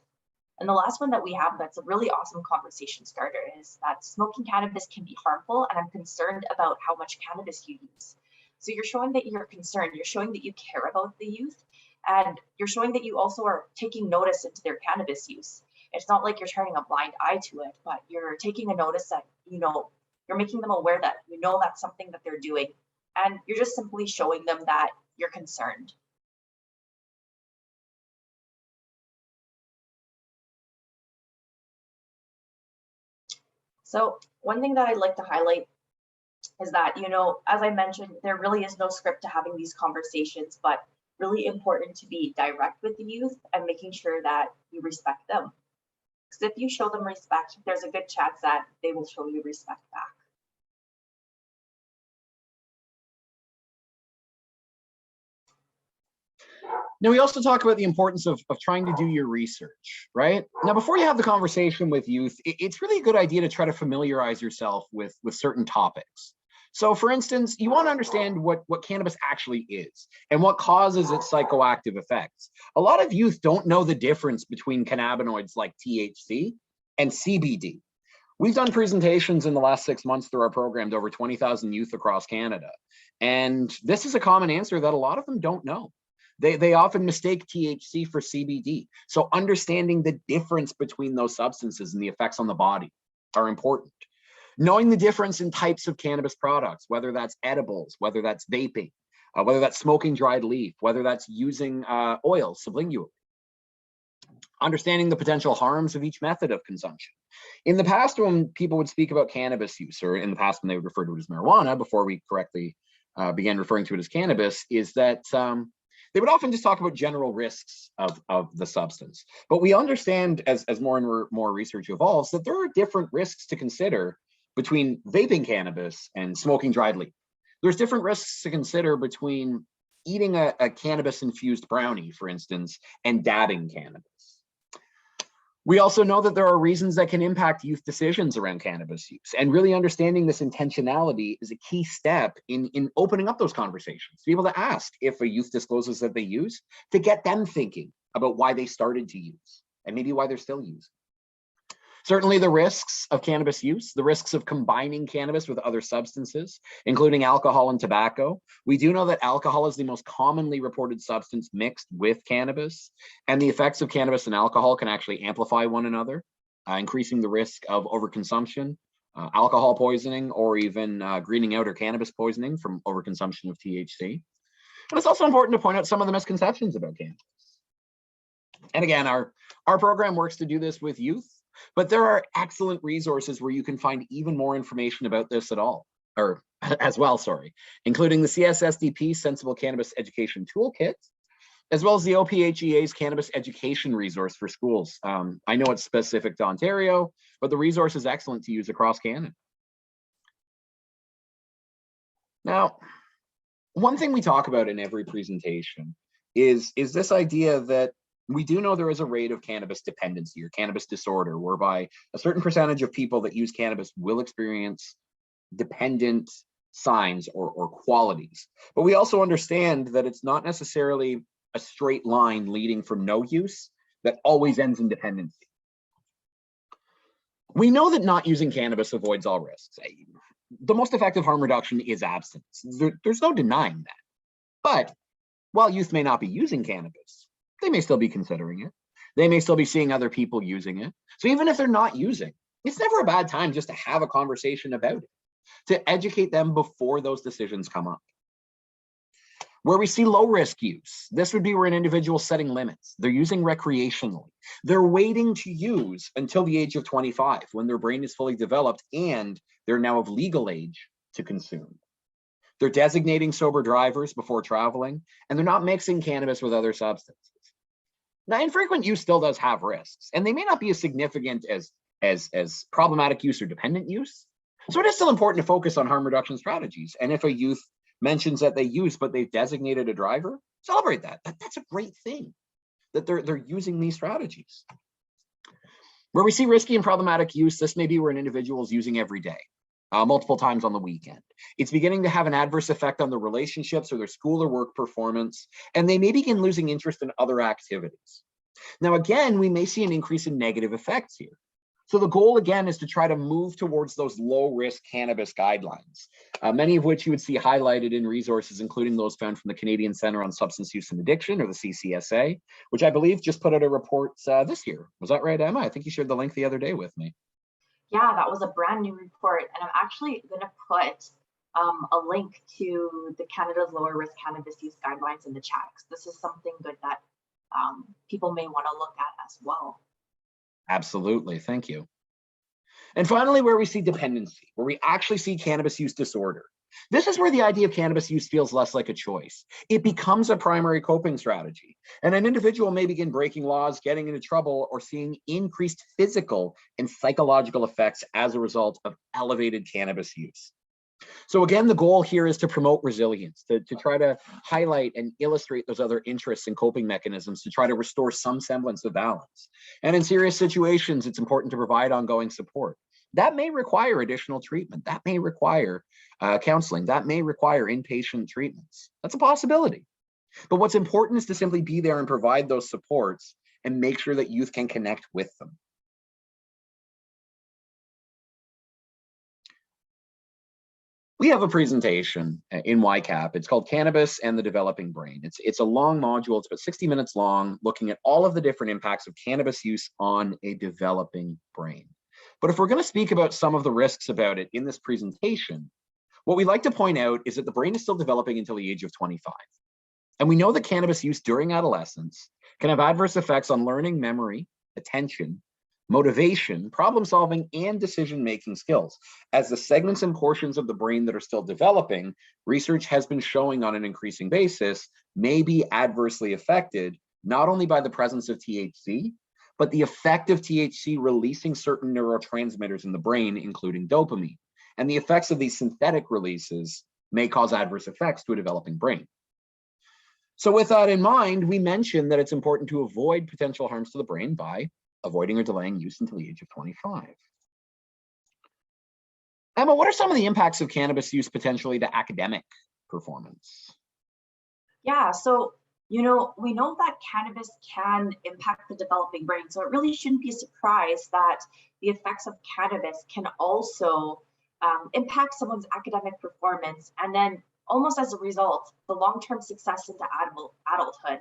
B: And the last one that we have that's a really awesome conversation starter is that smoking cannabis can be harmful, and I'm concerned about how much cannabis you use. So you're showing that you're concerned, you're showing that you care about the youth, and you're showing that you also are taking notice into their cannabis use. It's not like you're turning a blind eye to it, but you're taking a notice that, you're making them aware that that's something that they're doing, and you're just simply showing them that you're concerned. So one thing that I'd like to highlight is that, as I mentioned, there really is no script to having these conversations, but really important to be direct with the youth and making sure that you respect them. Because if you show them respect, there's a good chance that they will show you respect back.
A: Now, we also talk about the importance of trying to do your research, right? Now, before you have the conversation with youth, it's really a good idea to try to familiarize yourself with certain topics. So, for instance, you want to understand what cannabis actually is and what causes its psychoactive effects. A lot of youth don't know the difference between cannabinoids like THC and CBD. We've done presentations in the last 6 months through our program to over 20,000 youth across Canada. And this is a common answer that a lot of them don't know. They often mistake THC for CBD. So understanding the difference between those substances and the effects on the body are important. Knowing the difference in types of cannabis products, whether that's edibles, whether that's vaping, whether that's smoking dried leaf, whether that's using oil sublingually. Understanding the potential harms of each method of consumption. In the past, when people would speak about cannabis use, or in the past when they would refer to it as marijuana, before we correctly began referring to it as cannabis, is that they would often just talk about general risks of the substance. But we understand as more and more research evolves that there are different risks to consider between vaping cannabis and smoking dried leaf. There's different risks to consider between eating a cannabis-infused brownie, for instance, and dabbing cannabis. We also know that there are reasons that can impact youth decisions around cannabis use, and really understanding this intentionality is a key step in opening up those conversations, to be able to ask if a youth discloses that they use, to get them thinking about why they started to use and maybe why they're still using. Certainly the risks of cannabis use, the risks of combining cannabis with other substances, including alcohol and tobacco. We do know that alcohol is the most commonly reported substance mixed with cannabis, and the effects of cannabis and alcohol can actually amplify one another, increasing the risk of overconsumption, alcohol poisoning, or even greening out or cannabis poisoning from overconsumption of THC. And it's also important to point out some of the misconceptions about cannabis. And again, our program works to do this with youth, but there are excellent resources where you can find even more information about this as well, including the CSSDP Sensible Cannabis Education Toolkit, as well as the OPHEA's Cannabis Education Resource for schools. I know it's specific to Ontario, but the resource is excellent to use across Canada. Now, one thing we talk about in every presentation is this idea that we do know there is a rate of cannabis dependency or cannabis disorder, whereby a certain percentage of people that use cannabis will experience dependent signs or qualities. But we also understand that it's not necessarily a straight line leading from no use that always ends in dependency. We know that not using cannabis avoids all risks. The most effective harm reduction is abstinence. There's no denying that. But while youth may not be using cannabis, they may still be considering it. They may still be seeing other people using it. So even if they're not using, it's never a bad time just to have a conversation about it, to educate them before those decisions come up. Where we see low risk use, this would be where an individual's setting limits. They're using recreationally. They're waiting to use until the age of 25, when their brain is fully developed and they're now of legal age to consume. They're designating sober drivers before traveling, and they're not mixing cannabis with other substances. Now, infrequent use still does have risks, and they may not be as significant as problematic use or dependent use. So it is still important to focus on harm reduction strategies. And if a youth mentions that they use, but they've designated a driver, celebrate that. That's a great thing, that they're using these strategies. Where we see risky and problematic use, this may be where an individual is using every day, multiple times on the weekend. It's beginning to have an adverse effect on their relationships or their school or work performance, and they may begin losing interest in other activities. Now, again, we may see an increase in negative effects here. So the goal, again, is to try to move towards those low-risk cannabis guidelines, many of which you would see highlighted in resources, including those found from the Canadian Centre on Substance Use and Addiction, or the CCSA, which I believe just put out a report this year. Was that right, Emma? I think you shared the link the other day with me.
B: Yeah, that was a brand new report, and I'm actually going to put a link to the Canada's Lower Risk Cannabis Use Guidelines in the chat. This is something good that people may want to look at as well.
A: Absolutely, thank you. And finally, where we see dependency, where we actually see cannabis use disorder. This is where the idea of cannabis use feels less like a choice. It becomes a primary coping strategy, and an individual may begin breaking laws, getting into trouble, or seeing increased physical and psychological effects as a result of elevated cannabis use. So again, the goal here is to promote resilience, to try to highlight and illustrate those other interests and coping mechanisms to try to restore some semblance of balance. And in serious situations, it's important to provide ongoing support. That may require additional treatment. That may require counseling. That may require inpatient treatments. That's a possibility. But what's important is to simply be there and provide those supports and make sure that youth can connect with them. We have a presentation in YCAP. It's called Cannabis and the Developing Brain. It's a long module. It's about 60 minutes long, looking at all of the different impacts of cannabis use on a developing brain. But if we're going to speak about some of the risks about it in this presentation, what we like to point out is that the brain is still developing until the age of 25. And we know that cannabis use during adolescence can have adverse effects on learning, memory, attention, motivation, problem solving, and decision-making skills. As the segments and portions of the brain that are still developing, research has been showing on an increasing basis, may be adversely affected, not only by the presence of THC, but the effect of THC releasing certain neurotransmitters in the brain, including dopamine. And the effects of these synthetic releases may cause adverse effects to a developing brain. So with that in mind, we mentioned that it's important to avoid potential harms to the brain by avoiding or delaying use until the age of 25. Emma, what are some of the impacts of cannabis use potentially to academic performance?
B: Yeah, so we know that cannabis can impact the developing brain, so it really shouldn't be a surprise that the effects of cannabis can also impact someone's academic performance, and then almost as a result, the long-term success into adulthood.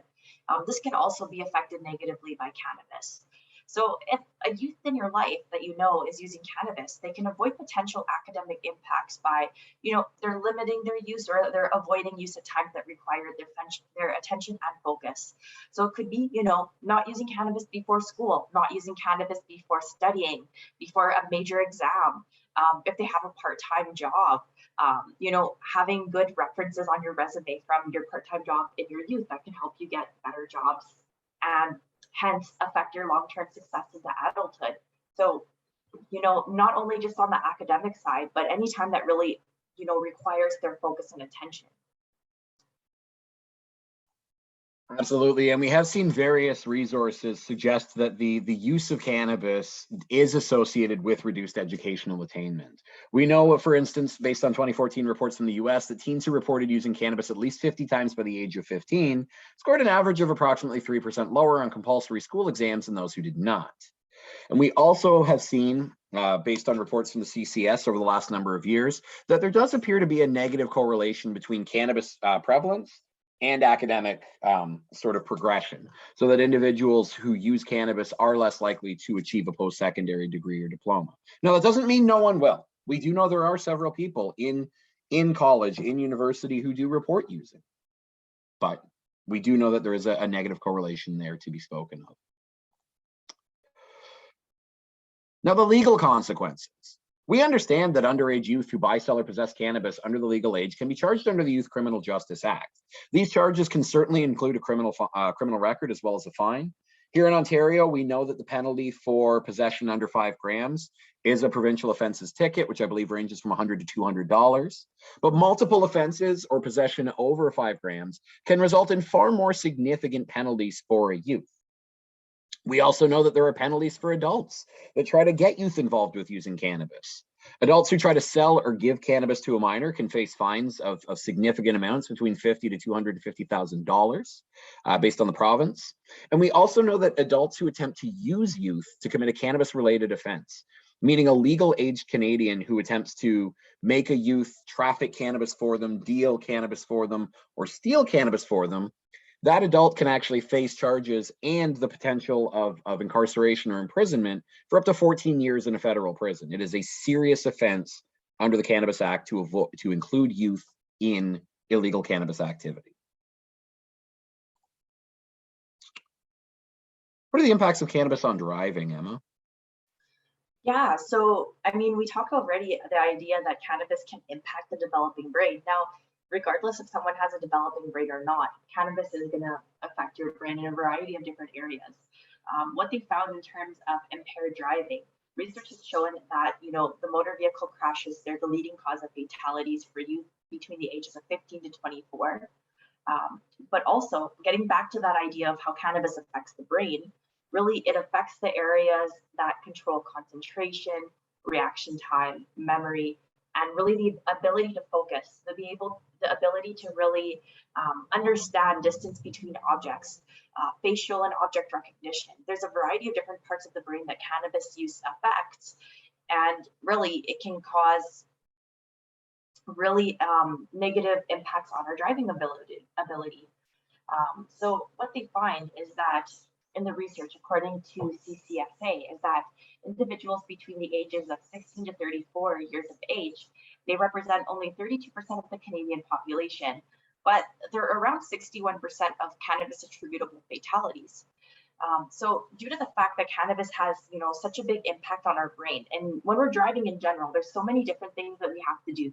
B: This can also be affected negatively by cannabis. So if a youth in your life that you know is using cannabis, they can avoid potential academic impacts by, they're limiting their use or they're avoiding use at times that require their attention and focus. So it could be, not using cannabis before school, not using cannabis before studying, before a major exam, if they have a part-time job, having good references on your resume from your part-time job in your youth that can help you get better jobs and hence affect your long-term success into adulthood. So, not only just on the academic side, but anytime that really, requires their focus and attention.
A: Absolutely, and we have seen various resources suggest that the use of cannabis is associated with reduced educational attainment. We know, for instance, based on 2014 reports from the US, that teens who reported using cannabis at least 50 times by the age of 15 scored an average of approximately 3% lower on compulsory school exams than those who did not. And we also have seen, based on reports from the CCS over the last number of years, that there does appear to be a negative correlation between cannabis prevalence and academic sort of progression, so that individuals who use cannabis are less likely to achieve a post-secondary degree or diploma. Now, that doesn't mean no one will. We do know there are several people in college, in university, who do report using, but we do know that there is a negative correlation there to be spoken of. Now, the legal consequences. We understand that underage youth who buy, sell, or possess cannabis under the legal age can be charged under the Youth Criminal Justice Act. These charges can certainly include a criminal record as well as a fine. Here in Ontario, we know that the penalty for possession under 5 grams is a provincial offences ticket, which I believe ranges from $100 to $200. But multiple offences or possession over 5 grams can result in far more significant penalties for a youth. We also know that there are penalties for adults that try to get youth involved with using cannabis. Adults who try to sell or give cannabis to a minor can face fines of significant amounts, between $50,000 to $250,000, based on the province. And we also know that adults who attempt to use youth to commit a cannabis-related offense, meaning a legal-aged Canadian who attempts to make a youth traffic cannabis for them, deal cannabis for them, or steal cannabis for them, that adult can actually face charges and the potential of incarceration or imprisonment for up to 14 years in a federal prison. It is a serious offense under the Cannabis Act to include youth in illegal cannabis activity. What are the impacts of cannabis on driving, Emma?
B: Yeah, so we talked already the idea that cannabis can impact the developing brain. Now, regardless if someone has a developing brain or not, cannabis is going to affect your brain in a variety of different areas. What they found in terms of impaired driving, research has shown that, the motor vehicle crashes, they're the leading cause of fatalities for youth between the ages of 15 to 24. But also, getting back to that idea of how cannabis affects the brain, really it affects the areas that control concentration, reaction time, memory, and really the ability to focus, the ability to really understand distance between objects, facial and object recognition. There's a variety of different parts of the brain that cannabis use affects, and really it can cause really negative impacts on our driving ability. So what they find is that in the research, according to CCSA, is that individuals between the ages of 16 to 34 years of age, they represent only 32% of the Canadian population, but they're around 61% of cannabis attributable fatalities. So due to the fact that cannabis has, such a big impact on our brain, and when we're driving in general, there's so many different things that we have to do.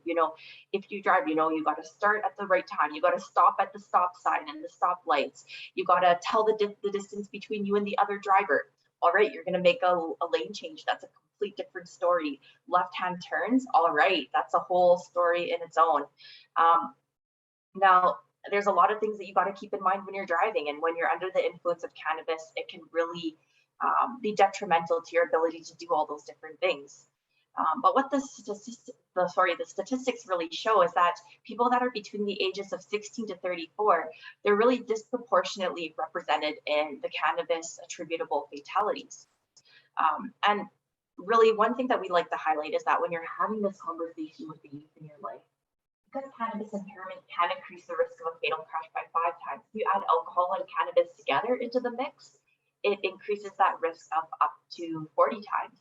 B: If you drive, you got to start at the right time. You got to stop at the stop sign and the stop lights. You got to tell the distance between you and the other driver. All right, you're going to make a lane change. That's a complete different story. Left-hand turns. All right, that's a whole story in its own. Now, there's a lot of things that you got to keep in mind when you're driving, and when you're under the influence of cannabis, it can really be detrimental to your ability to do all those different things. But what the statistics really show is that people that are between the ages of 16 to 34, they're really disproportionately represented in the cannabis attributable fatalities. And really one thing that we like to highlight is that when you're having this conversation with the youth in your life, because cannabis impairment can increase the risk of a fatal crash by 5 times, if you add alcohol and cannabis together into the mix, it increases that risk of up to 40 times.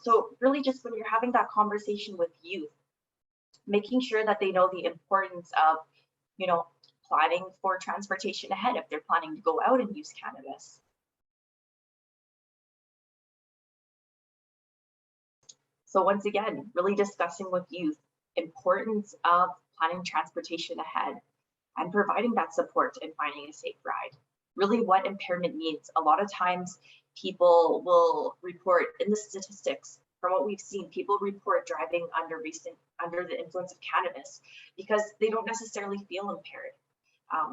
B: So really just when you're having that conversation with youth, making sure that they know the importance of, planning for transportation ahead if they're planning to go out and use cannabis. So once again, really discussing with youth importance of planning transportation ahead and providing that support and finding a safe ride. Really what impairment means. A lot of times people will report in the statistics from what we've seen, people report driving under the influence of cannabis because they don't necessarily feel impaired.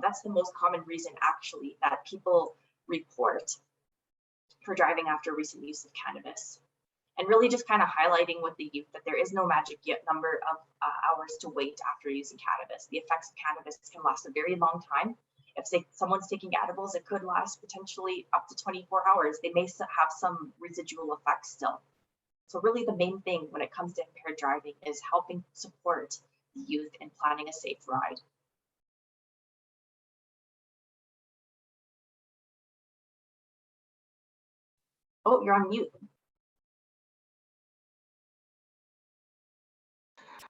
B: That's the most common reason actually that people report for driving after recent use of cannabis. And really just kind of highlighting with the youth that there is no magic number of hours to wait after using cannabis. The effects of cannabis can last a very long time. If someone's taking edibles, it could last potentially up to 24 hours. They may have some residual effects still. So really the main thing when it comes to impaired driving is helping support the youth in planning a safe ride. Oh, you're on mute.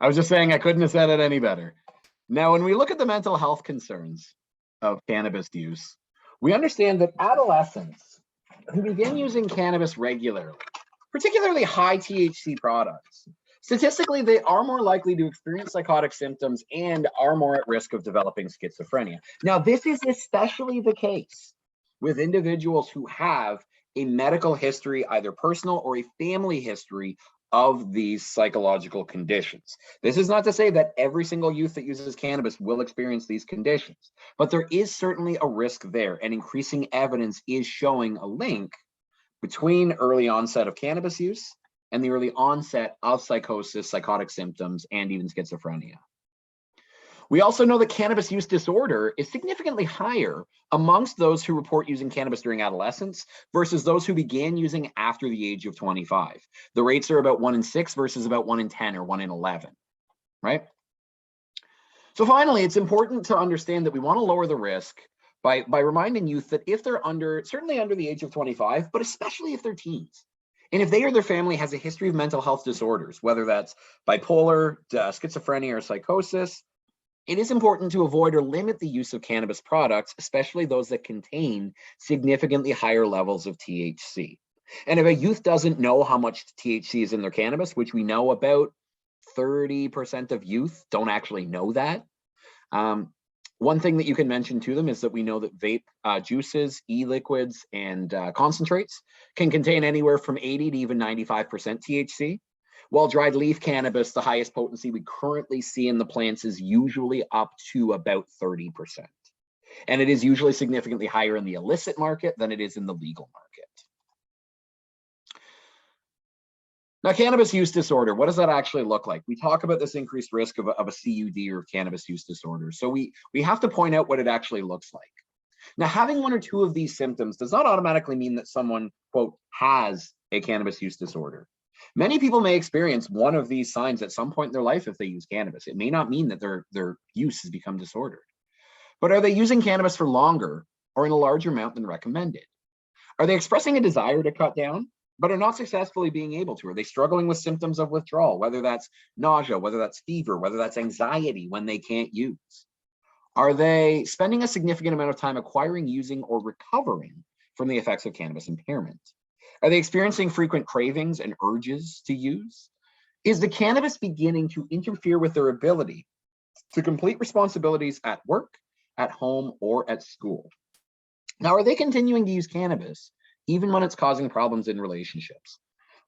A: I was just saying I couldn't have said it any better. Now, when we look at the mental health concerns of cannabis use, we understand that adolescents who begin using cannabis regularly, particularly high THC products, statistically, they are more likely to experience psychotic symptoms and are more at risk of developing schizophrenia. Now, this is especially the case with individuals who have a medical history, either personal or a family history of these psychological conditions. This is not to say that every single youth that uses cannabis will experience these conditions, but there is certainly a risk there, and increasing evidence is showing a link between early onset of cannabis use and the early onset of psychosis, psychotic symptoms, and even schizophrenia. We also know that cannabis use disorder is significantly higher amongst those who report using cannabis during adolescence versus those who began using after the age of 25. The rates are about 1 in 6 versus about 1 in 10 or 1 in 11, right? So finally, it's important to understand that we want to lower the risk by reminding youth that if they're certainly under the age of 25, but especially if they're teens, and if they or their family has a history of mental health disorders, whether that's bipolar, schizophrenia, or psychosis, it is important to avoid or limit the use of cannabis products, especially those that contain significantly higher levels of THC. And if a youth doesn't know how much THC is in their cannabis, which we know about 30% of youth don't actually know that. One thing that you can mention to them is that we know that vape juices, e-liquids, and concentrates can contain anywhere from 80 to even 95% THC. While dried leaf cannabis, the highest potency we currently see in the plants is usually up to about 30%. And it is usually significantly higher in the illicit market than it is in the legal market. Now, cannabis use disorder, what does that actually look like? We talk about this increased risk of a CUD or cannabis use disorder. So we have to point out what it actually looks like. Now, having 1 or 2 of these symptoms does not automatically mean that someone, quote, has a cannabis use disorder. Many people may experience one of these signs at some point in their life if they use cannabis. It may not mean that their use has become disordered. But are they using cannabis for longer or in a larger amount than recommended? Are they expressing a desire to cut down, but are not successfully being able to? Are they struggling with symptoms of withdrawal, whether that's nausea, whether that's fever, whether that's anxiety when they can't use? Are they spending a significant amount of time acquiring, using, or recovering from the effects of cannabis impairment? Are they experiencing frequent cravings and urges to use? Is the cannabis beginning to interfere with their ability to complete responsibilities at work, at home, or at school? Now, are they continuing to use cannabis even when it's causing problems in relationships?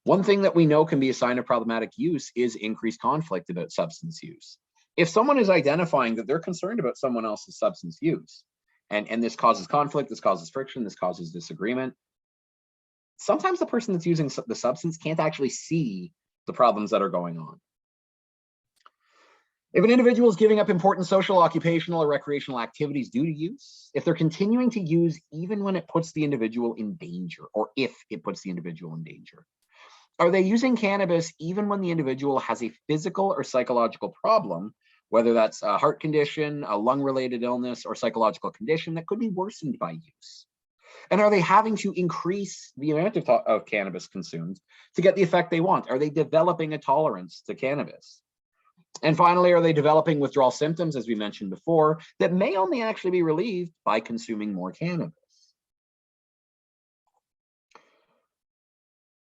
A: One thing that we know can be a sign of problematic use is increased conflict about substance use. If someone is identifying that they're concerned about someone else's substance use, and this causes conflict, this causes friction, this causes disagreement, sometimes the person that's using the substance can't actually see the problems that are going on. If an individual is giving up important social, occupational, or recreational activities due to use, if they're continuing to use even when it puts the individual in danger, or if it puts the individual in danger, are they using cannabis even when the individual has a physical or psychological problem, whether that's a heart condition, a lung-related illness, or psychological condition that could be worsened by use? And are they having to increase the amount of cannabis consumed to get the effect they want? Are they developing a tolerance to cannabis? And finally, are they developing withdrawal symptoms, as we mentioned before, that may only actually be relieved by consuming more cannabis?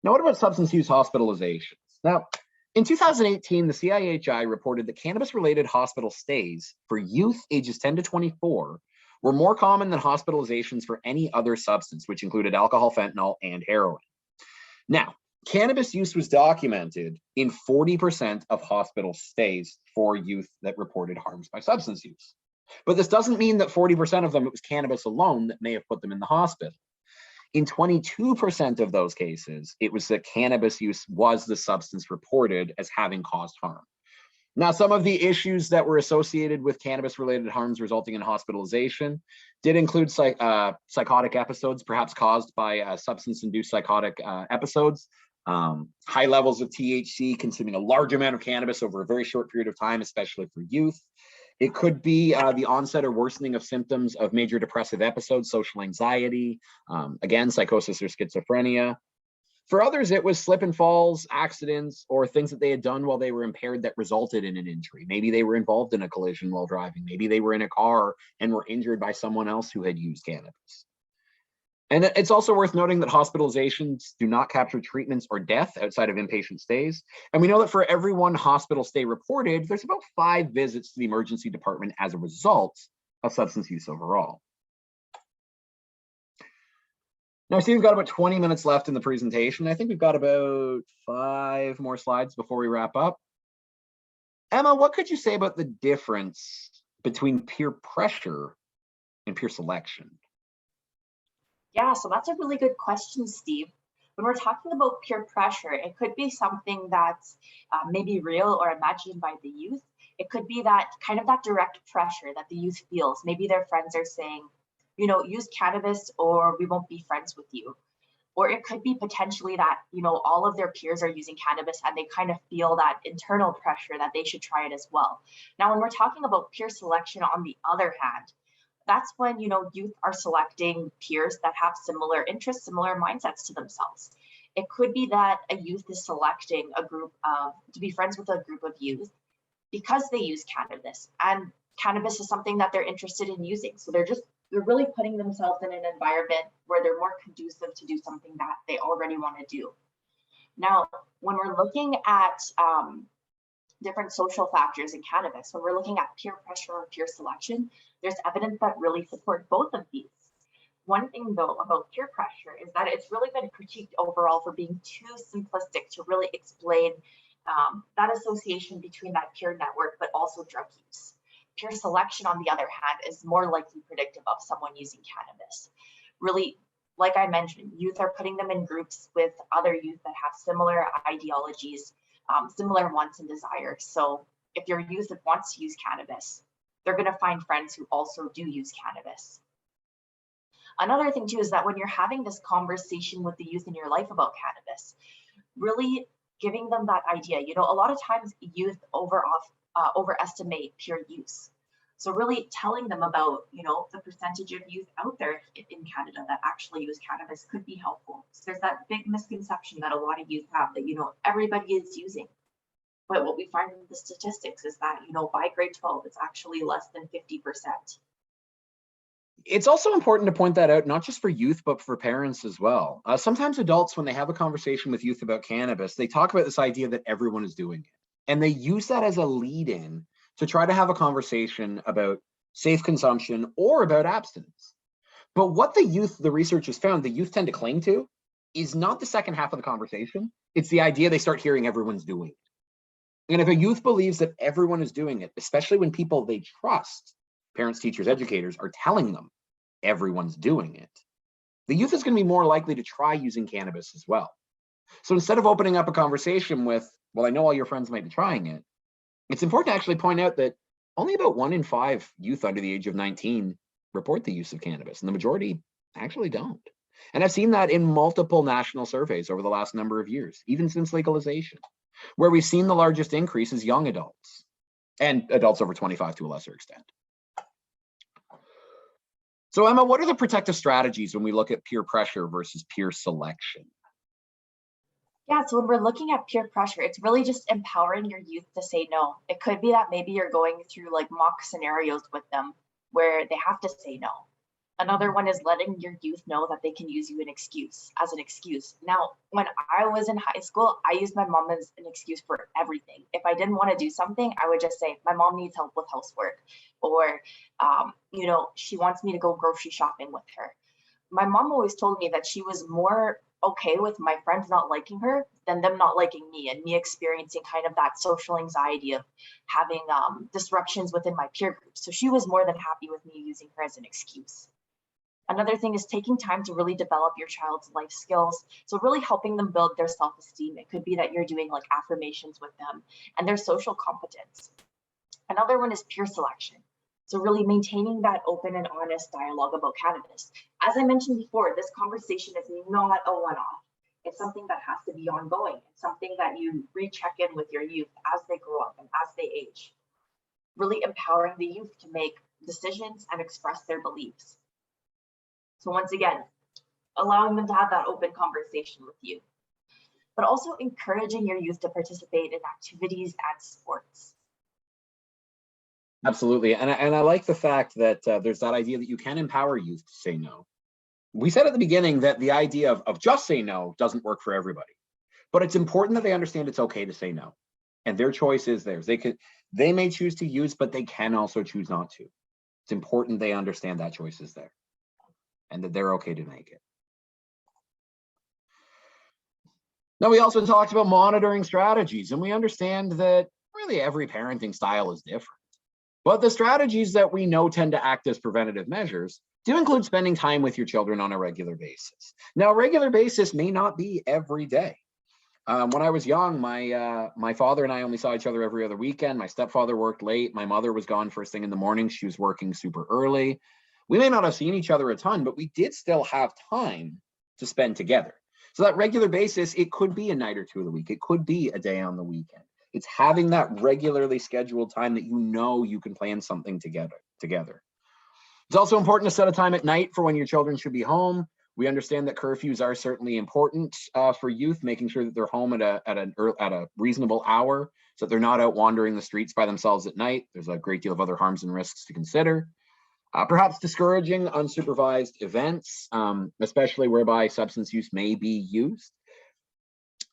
A: Now, what about substance use hospitalizations? Now, in 2018, the CIHI reported that cannabis-related hospital stays for youth ages 10 to 24 were more common than hospitalizations for any other substance, which included alcohol, fentanyl, and heroin. Now, cannabis use was documented in 40% of hospital stays for youth that reported harms by substance use. But this doesn't mean that 40% of them, it was cannabis alone that may have put them in the hospital. In 22% of those cases, it was that cannabis use was the substance reported as having caused harm. Now, some of the issues that were associated with cannabis-related harms resulting in hospitalization did include psychotic episodes, perhaps caused by substance-induced psychotic episodes, high levels of THC, consuming a large amount of cannabis over a very short period of time, especially for youth. It could be the onset or worsening of symptoms of major depressive episodes, social anxiety, again, psychosis or schizophrenia. For others, it was slip and falls, accidents, or things that they had done while they were impaired that resulted in an injury. Maybe they were involved in a collision while driving. Maybe they were in a car and were injured by someone else who had used cannabis. And it's also worth noting that hospitalizations do not capture treatments or death outside of inpatient stays. And we know that for every one hospital stay reported, there's about 5 visits to the emergency department as a result of substance use overall. Now, I see we've got about 20 minutes left in the presentation. I think we've got about 5 more slides before we wrap up. Emma, what could you say about the difference between peer pressure and peer selection?
B: Yeah, so that's a really good question, Steve. When we're talking about peer pressure, it could be something that's maybe real or imagined by the youth. It could be that kind of that direct pressure that the youth feels. Maybe their friends are saying, you know, use cannabis or we won't be friends with you. Or it could be potentially that, you know, all of their peers are using cannabis and they kind of feel that internal pressure that they should try it as well. Now, when we're talking about peer selection, on the other hand, that's when, you know, youth are selecting peers that have similar interests, similar mindsets to themselves. It could be that a youth is selecting a group of, to be friends with a group of youth because they use cannabis, and cannabis is something that they're interested in using. So they're really putting themselves in an environment where they're more conducive to do something that they already want to do. Now, when we're looking at different social factors in cannabis, when we're looking at peer pressure or peer selection, there's evidence that really support both of these. One thing though about peer pressure is that it's really been critiqued overall for being too simplistic to really explain that association between that peer network, but also drug use. Peer selection, on the other hand, is more likely predictive of someone using cannabis. Really, like I mentioned, youth are putting them in groups with other youth that have similar ideologies, similar wants and desires. So if your youth wants to use cannabis, they're going to find friends who also do use cannabis. Another thing too is that when you're having this conversation with the youth in your life about cannabis, really giving them that idea. You know, a lot of times youth overestimate peer use. So really telling them about, you know, the percentage of youth out there in Canada that actually use cannabis could be helpful. So there's that big misconception that a lot of youth have that, you know, everybody is using. But what we find in the statistics is that, you know, by grade 12, it's actually less than 50%.
A: It's also important to point that out, not just for youth, but for parents as well. Sometimes adults, when they have a conversation with youth about cannabis, they talk about this idea that everyone is doing it. And they use that as a lead-in to try to have a conversation about safe consumption or about abstinence. But what the research has found, the youth tend to cling to is not the second half of the conversation. It's the idea they start hearing everyone's doing it. And if a youth believes that everyone is doing it, especially when people they trust, parents, teachers, educators, are telling them everyone's doing it, the youth is going to be more likely to try using cannabis as well. So instead of opening up a conversation with, well, I know all your friends might be trying it, it's important to actually point out that only about 1 in 5 youth under the age of 19 report the use of cannabis, and the majority actually don't. And I've seen that in multiple national surveys over the last number of years, even since legalization. Where we've seen the largest increase is young adults and adults over 25 to a lesser extent. So Emma, what are the protective strategies when we look at peer pressure versus peer selection?
B: Yeah, so when we're looking at peer pressure, it's really just empowering your youth to say no. It could be that maybe you're going through like mock scenarios with them where they have to say no. Another one is letting your youth know that they can use you as an excuse. Now, when I was in high school, I used my mom as an excuse for everything. If I didn't want to do something, I would just say, my mom needs help with housework, or, she wants me to go grocery shopping with her. My mom always told me that she was more okay with my friends not liking her than them not liking me, and me experiencing kind of that social anxiety of having disruptions within my peer group. So she was more than happy with me using her as an excuse. Another thing is taking time to really develop your child's life skills. So really helping them build their self-esteem. It could be that you're doing like affirmations with them and their social competence. Another one is peer selection. So really maintaining that open and honest dialogue about cannabis. As I mentioned before, this conversation is not a one-off. It's something that has to be ongoing. It's something that you recheck in with your youth as they grow up and as they age. Really empowering the youth to make decisions and express their beliefs. So once again, allowing them to have that open conversation with you, but also encouraging your youth to participate in activities and sports.
A: Absolutely. And I like the fact that there's that idea that you can empower youth to say no. We said at the beginning that the idea of just say no doesn't work for everybody, but it's important that they understand it's okay to say no, and their choice is theirs. They may choose to use, but they can also choose not to. It's important they understand that choice is there and that they're okay to make it. Now, we also talked about monitoring strategies, and we understand that really every parenting style is different. But the strategies that we know tend to act as preventative measures do include spending time with your children on a regular basis. Now, a regular basis may not be every day. When I was young, my father and I only saw each other every other weekend. My stepfather worked late. My mother was gone first thing in the morning. She was working super early. We may not have seen each other a ton, but we did still have time to spend together. So that regular basis, it could be a night or two of the week. It could be a day on the weekend. It's having that regularly scheduled time that you know you can plan something together. It's also important to set a time at night for when your children should be home. We understand that curfews are certainly important for youth, making sure that they're home at a reasonable hour so that they're not out wandering the streets by themselves at night. There's a great deal of other harms and risks to consider. Perhaps discouraging unsupervised events, especially whereby substance use may be used.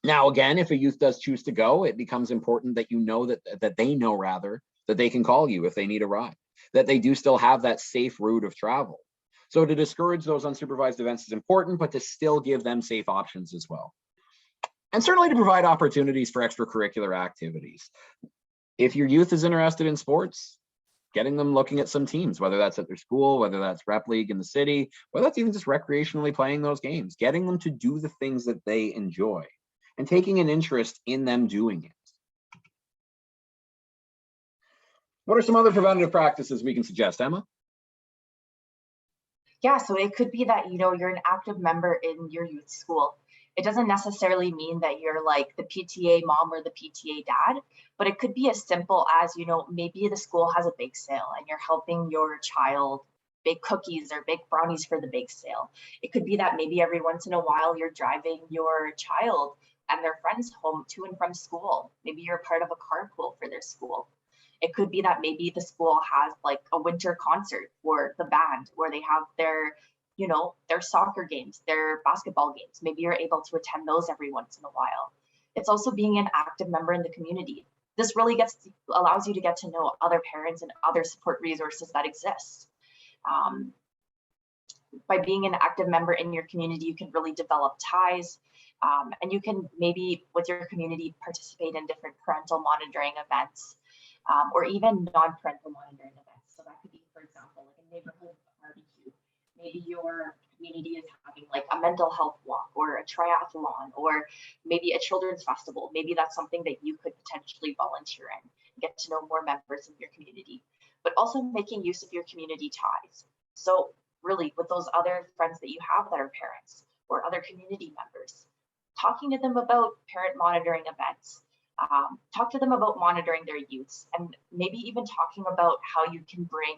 A: Now, again, if a youth does choose to go, it becomes important that you know that they know rather that they can call you if they need a ride, that they do still have that safe route of travel. So to discourage those unsupervised events is important, but to still give them safe options as well. And certainly to provide opportunities for extracurricular activities. If your youth is interested in sports, getting them looking at some teams, whether that's at their school, whether that's rep league in the city, whether that's even just recreationally playing those games, getting them to do the things that they enjoy and taking an interest in them doing it. What are some other preventative practices we can suggest, Emma?
B: Yeah, so it could be that, you're an active member in your youth school. It doesn't necessarily mean that you're like the PTA mom or the PTA dad, but it could be as simple as, maybe the school has a bake sale and you're helping your child bake cookies or bake brownies for the bake sale. It could be that maybe every once in a while you're driving your child and their friends home to and from school. Maybe you're part of a carpool for their school. It could be that maybe the school has like a winter concert for the band where they have their soccer games, their basketball games. Maybe you're able to attend those every once in a while. It's also being an active member in the community. This really allows you to get to know other parents and other support resources that exist. By being an active member in your community, you can really develop ties, and you can maybe with your community participate in different parental monitoring events, or even non-parental monitoring events. So that could be, for example, like a neighborhood barbecue. Maybe your community is having like a mental health walk or a triathlon or maybe a children's festival. Maybe that's something that you could potentially volunteer in, get to know more members of your community, but also making use of your community ties. So really with those other friends that you have that are parents or other community members, talking to them about parent monitoring events, talk to them about monitoring their youths, and maybe even talking about how you can bring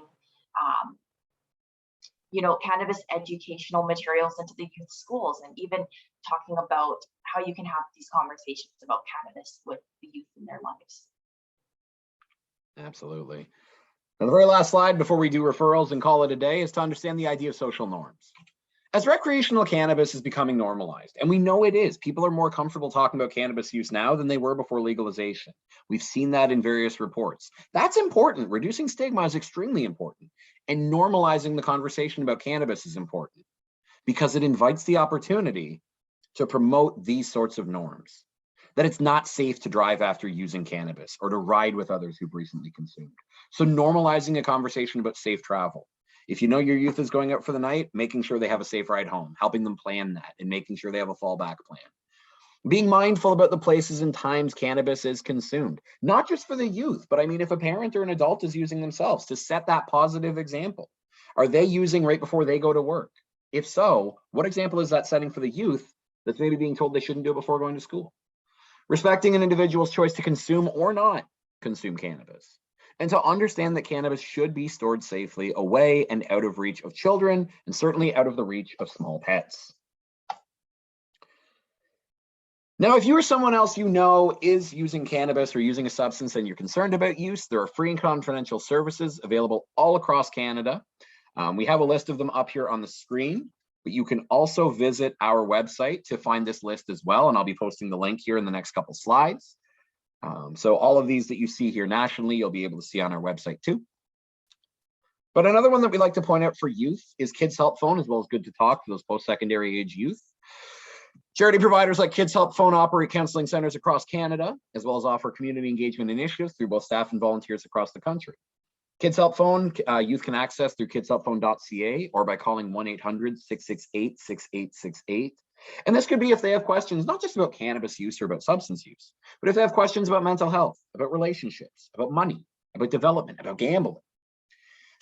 B: cannabis educational materials into the youth schools, and even talking about how you can have these conversations about cannabis with the youth in their lives.
A: Absolutely. And the very last slide before we do referrals and call it a day is to understand the idea of social norms. As recreational cannabis is becoming normalized, and we know it is, people are more comfortable talking about cannabis use now than they were before legalization. We've seen that in various reports. That's important. Reducing stigma is extremely important. And normalizing the conversation about cannabis is important because it invites the opportunity to promote these sorts of norms. That it's not safe to drive after using cannabis or to ride with others who've recently consumed. So normalizing a conversation about safe travel. If you know your youth is going out for the night, making sure they have a safe ride home, helping them plan that and making sure they have a fallback plan. Being mindful about the places and times cannabis is consumed, not just for the youth, but I mean, if a parent or an adult is using themselves, to set that positive example. Are they using right before they go to work? If so, what example is that setting for the youth that's maybe being told they shouldn't do it before going to school? Respecting an individual's choice to consume or not consume cannabis. And to understand that cannabis should be stored safely away and out of reach of children, and certainly out of the reach of small pets. Now, if you or someone else you know is using cannabis or using a substance and you're concerned about use, there are free and confidential services available all across Canada. We have a list of them up here on the screen, but you can also visit our website to find this list as well. And I'll be posting the link here in the next couple slides. So all of these that you see here nationally, you'll be able to see on our website too. But another one that we like to point out for youth is Kids Help Phone, as well as Good to Talk for those post-secondary age youth. Charity providers like Kids Help Phone operate counseling centers across Canada, as well as offer community engagement initiatives through both staff and volunteers across the country. Kids Help Phone, youth can access through kidshelpphone.ca or by calling 1-800-668-6868. And this could be if they have questions, not just about cannabis use or about substance use, but if they have questions about mental health, about relationships, about money, about development, about gambling.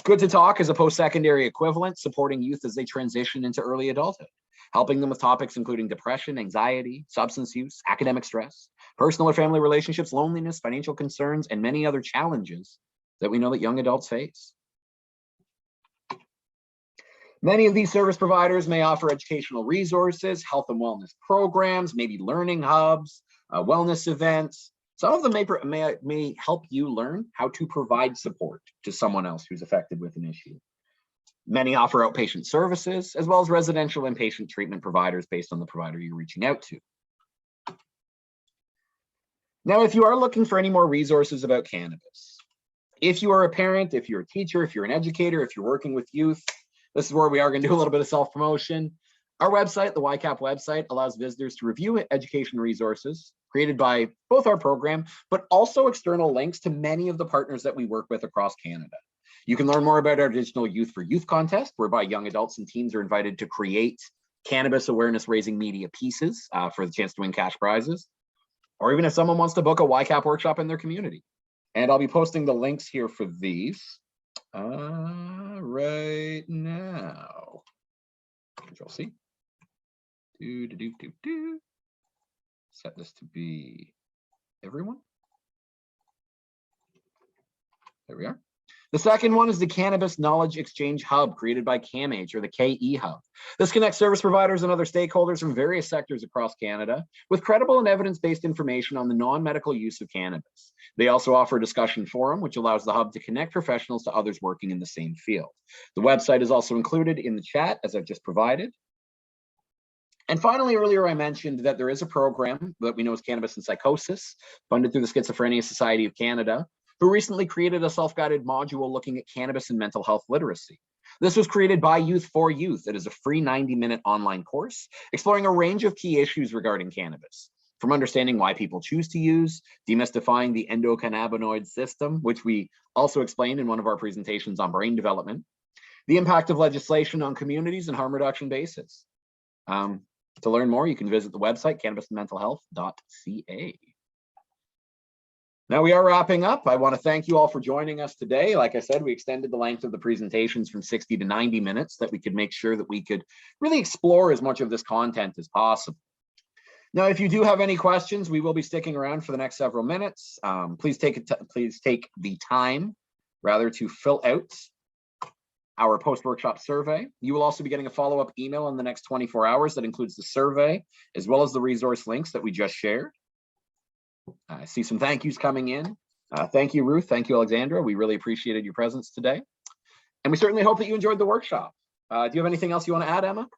A: Good to Talk is a post-secondary equivalent supporting youth as they transition into early adulthood, helping them with topics including depression, anxiety, substance use, academic stress, personal or family relationships, loneliness, financial concerns, and many other challenges that we know that young adults face. Many of these service providers may offer educational resources, health and wellness programs, maybe learning hubs, wellness events. Some of them may help you learn how to provide support to someone else who's affected with an issue. Many offer outpatient services, as well as residential and inpatient treatment providers based on the provider you're reaching out to. Now, if you are looking for any more resources about cannabis, if you are a parent, if you're a teacher, if you're an educator, if you're working with youth, this is where we are going to do a little bit of self-promotion. Our website, the YCAP website, allows visitors to review education resources created by both our program, but also external links to many of the partners that we work with across Canada. You can learn more about our digital Youth for Youth contest, whereby young adults and teens are invited to create cannabis awareness raising media pieces for the chance to win cash prizes, or even if someone wants to book a YCAP workshop in their community. And I'll be posting the links here for these right now. Control-C. Set this to be everyone. There we are. The second one is the Cannabis Knowledge Exchange Hub, created by CAMH, or the KE Hub. This connects service providers and other stakeholders from various sectors across Canada with credible and evidence-based information on the non-medical use of cannabis. They also offer a discussion forum, which allows the hub to connect professionals to others working in the same field. The website is also included in the chat, as I've just provided. And finally, earlier I mentioned that there is a program that we know as Cannabis and Psychosis, funded through the Schizophrenia Society of Canada, who recently created a self-guided module looking at cannabis and mental health literacy. This was created by Youth for Youth. It is a free 90-minute online course exploring a range of key issues regarding cannabis, from understanding why people choose to use, demystifying the endocannabinoid system, which we also explained in one of our presentations on brain development, the impact of legislation on communities and harm reduction bases, To learn more, you can visit the website cannabisandmentalhealth.ca. Now we are wrapping up. I want to thank you all for joining us today. Like I said, we extended the length of the presentations from 60 to 90 minutes that we could make sure that we could really explore as much of this content as possible. Now, if you do have any questions, we will be sticking around for the next several minutes. Please take the time to fill out our post-workshop survey. You will also be getting a follow-up email in the next 24 hours that includes the survey, as well as the resource links that we just shared. I see some thank yous coming in. Thank you, Ruth. Thank you, Alexandra. We really appreciated your presence today. And we certainly hope that you enjoyed the workshop. Do you have anything else you want to add, Emma?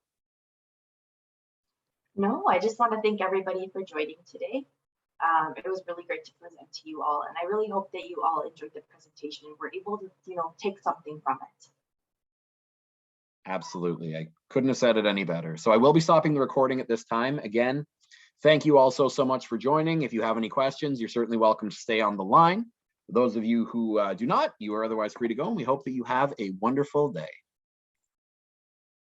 B: No, I just want to thank everybody for joining today. It was really great to present to you all, and I really hope that you all enjoyed the presentation and were able to, take something from it.
A: Absolutely. I couldn't have said it any better. So I will be stopping the recording at this time. Again, thank you all so much for joining. If you have any questions, you're certainly welcome to stay on the line. For those of you who do not, you are otherwise free to go, and we hope that you have a wonderful day.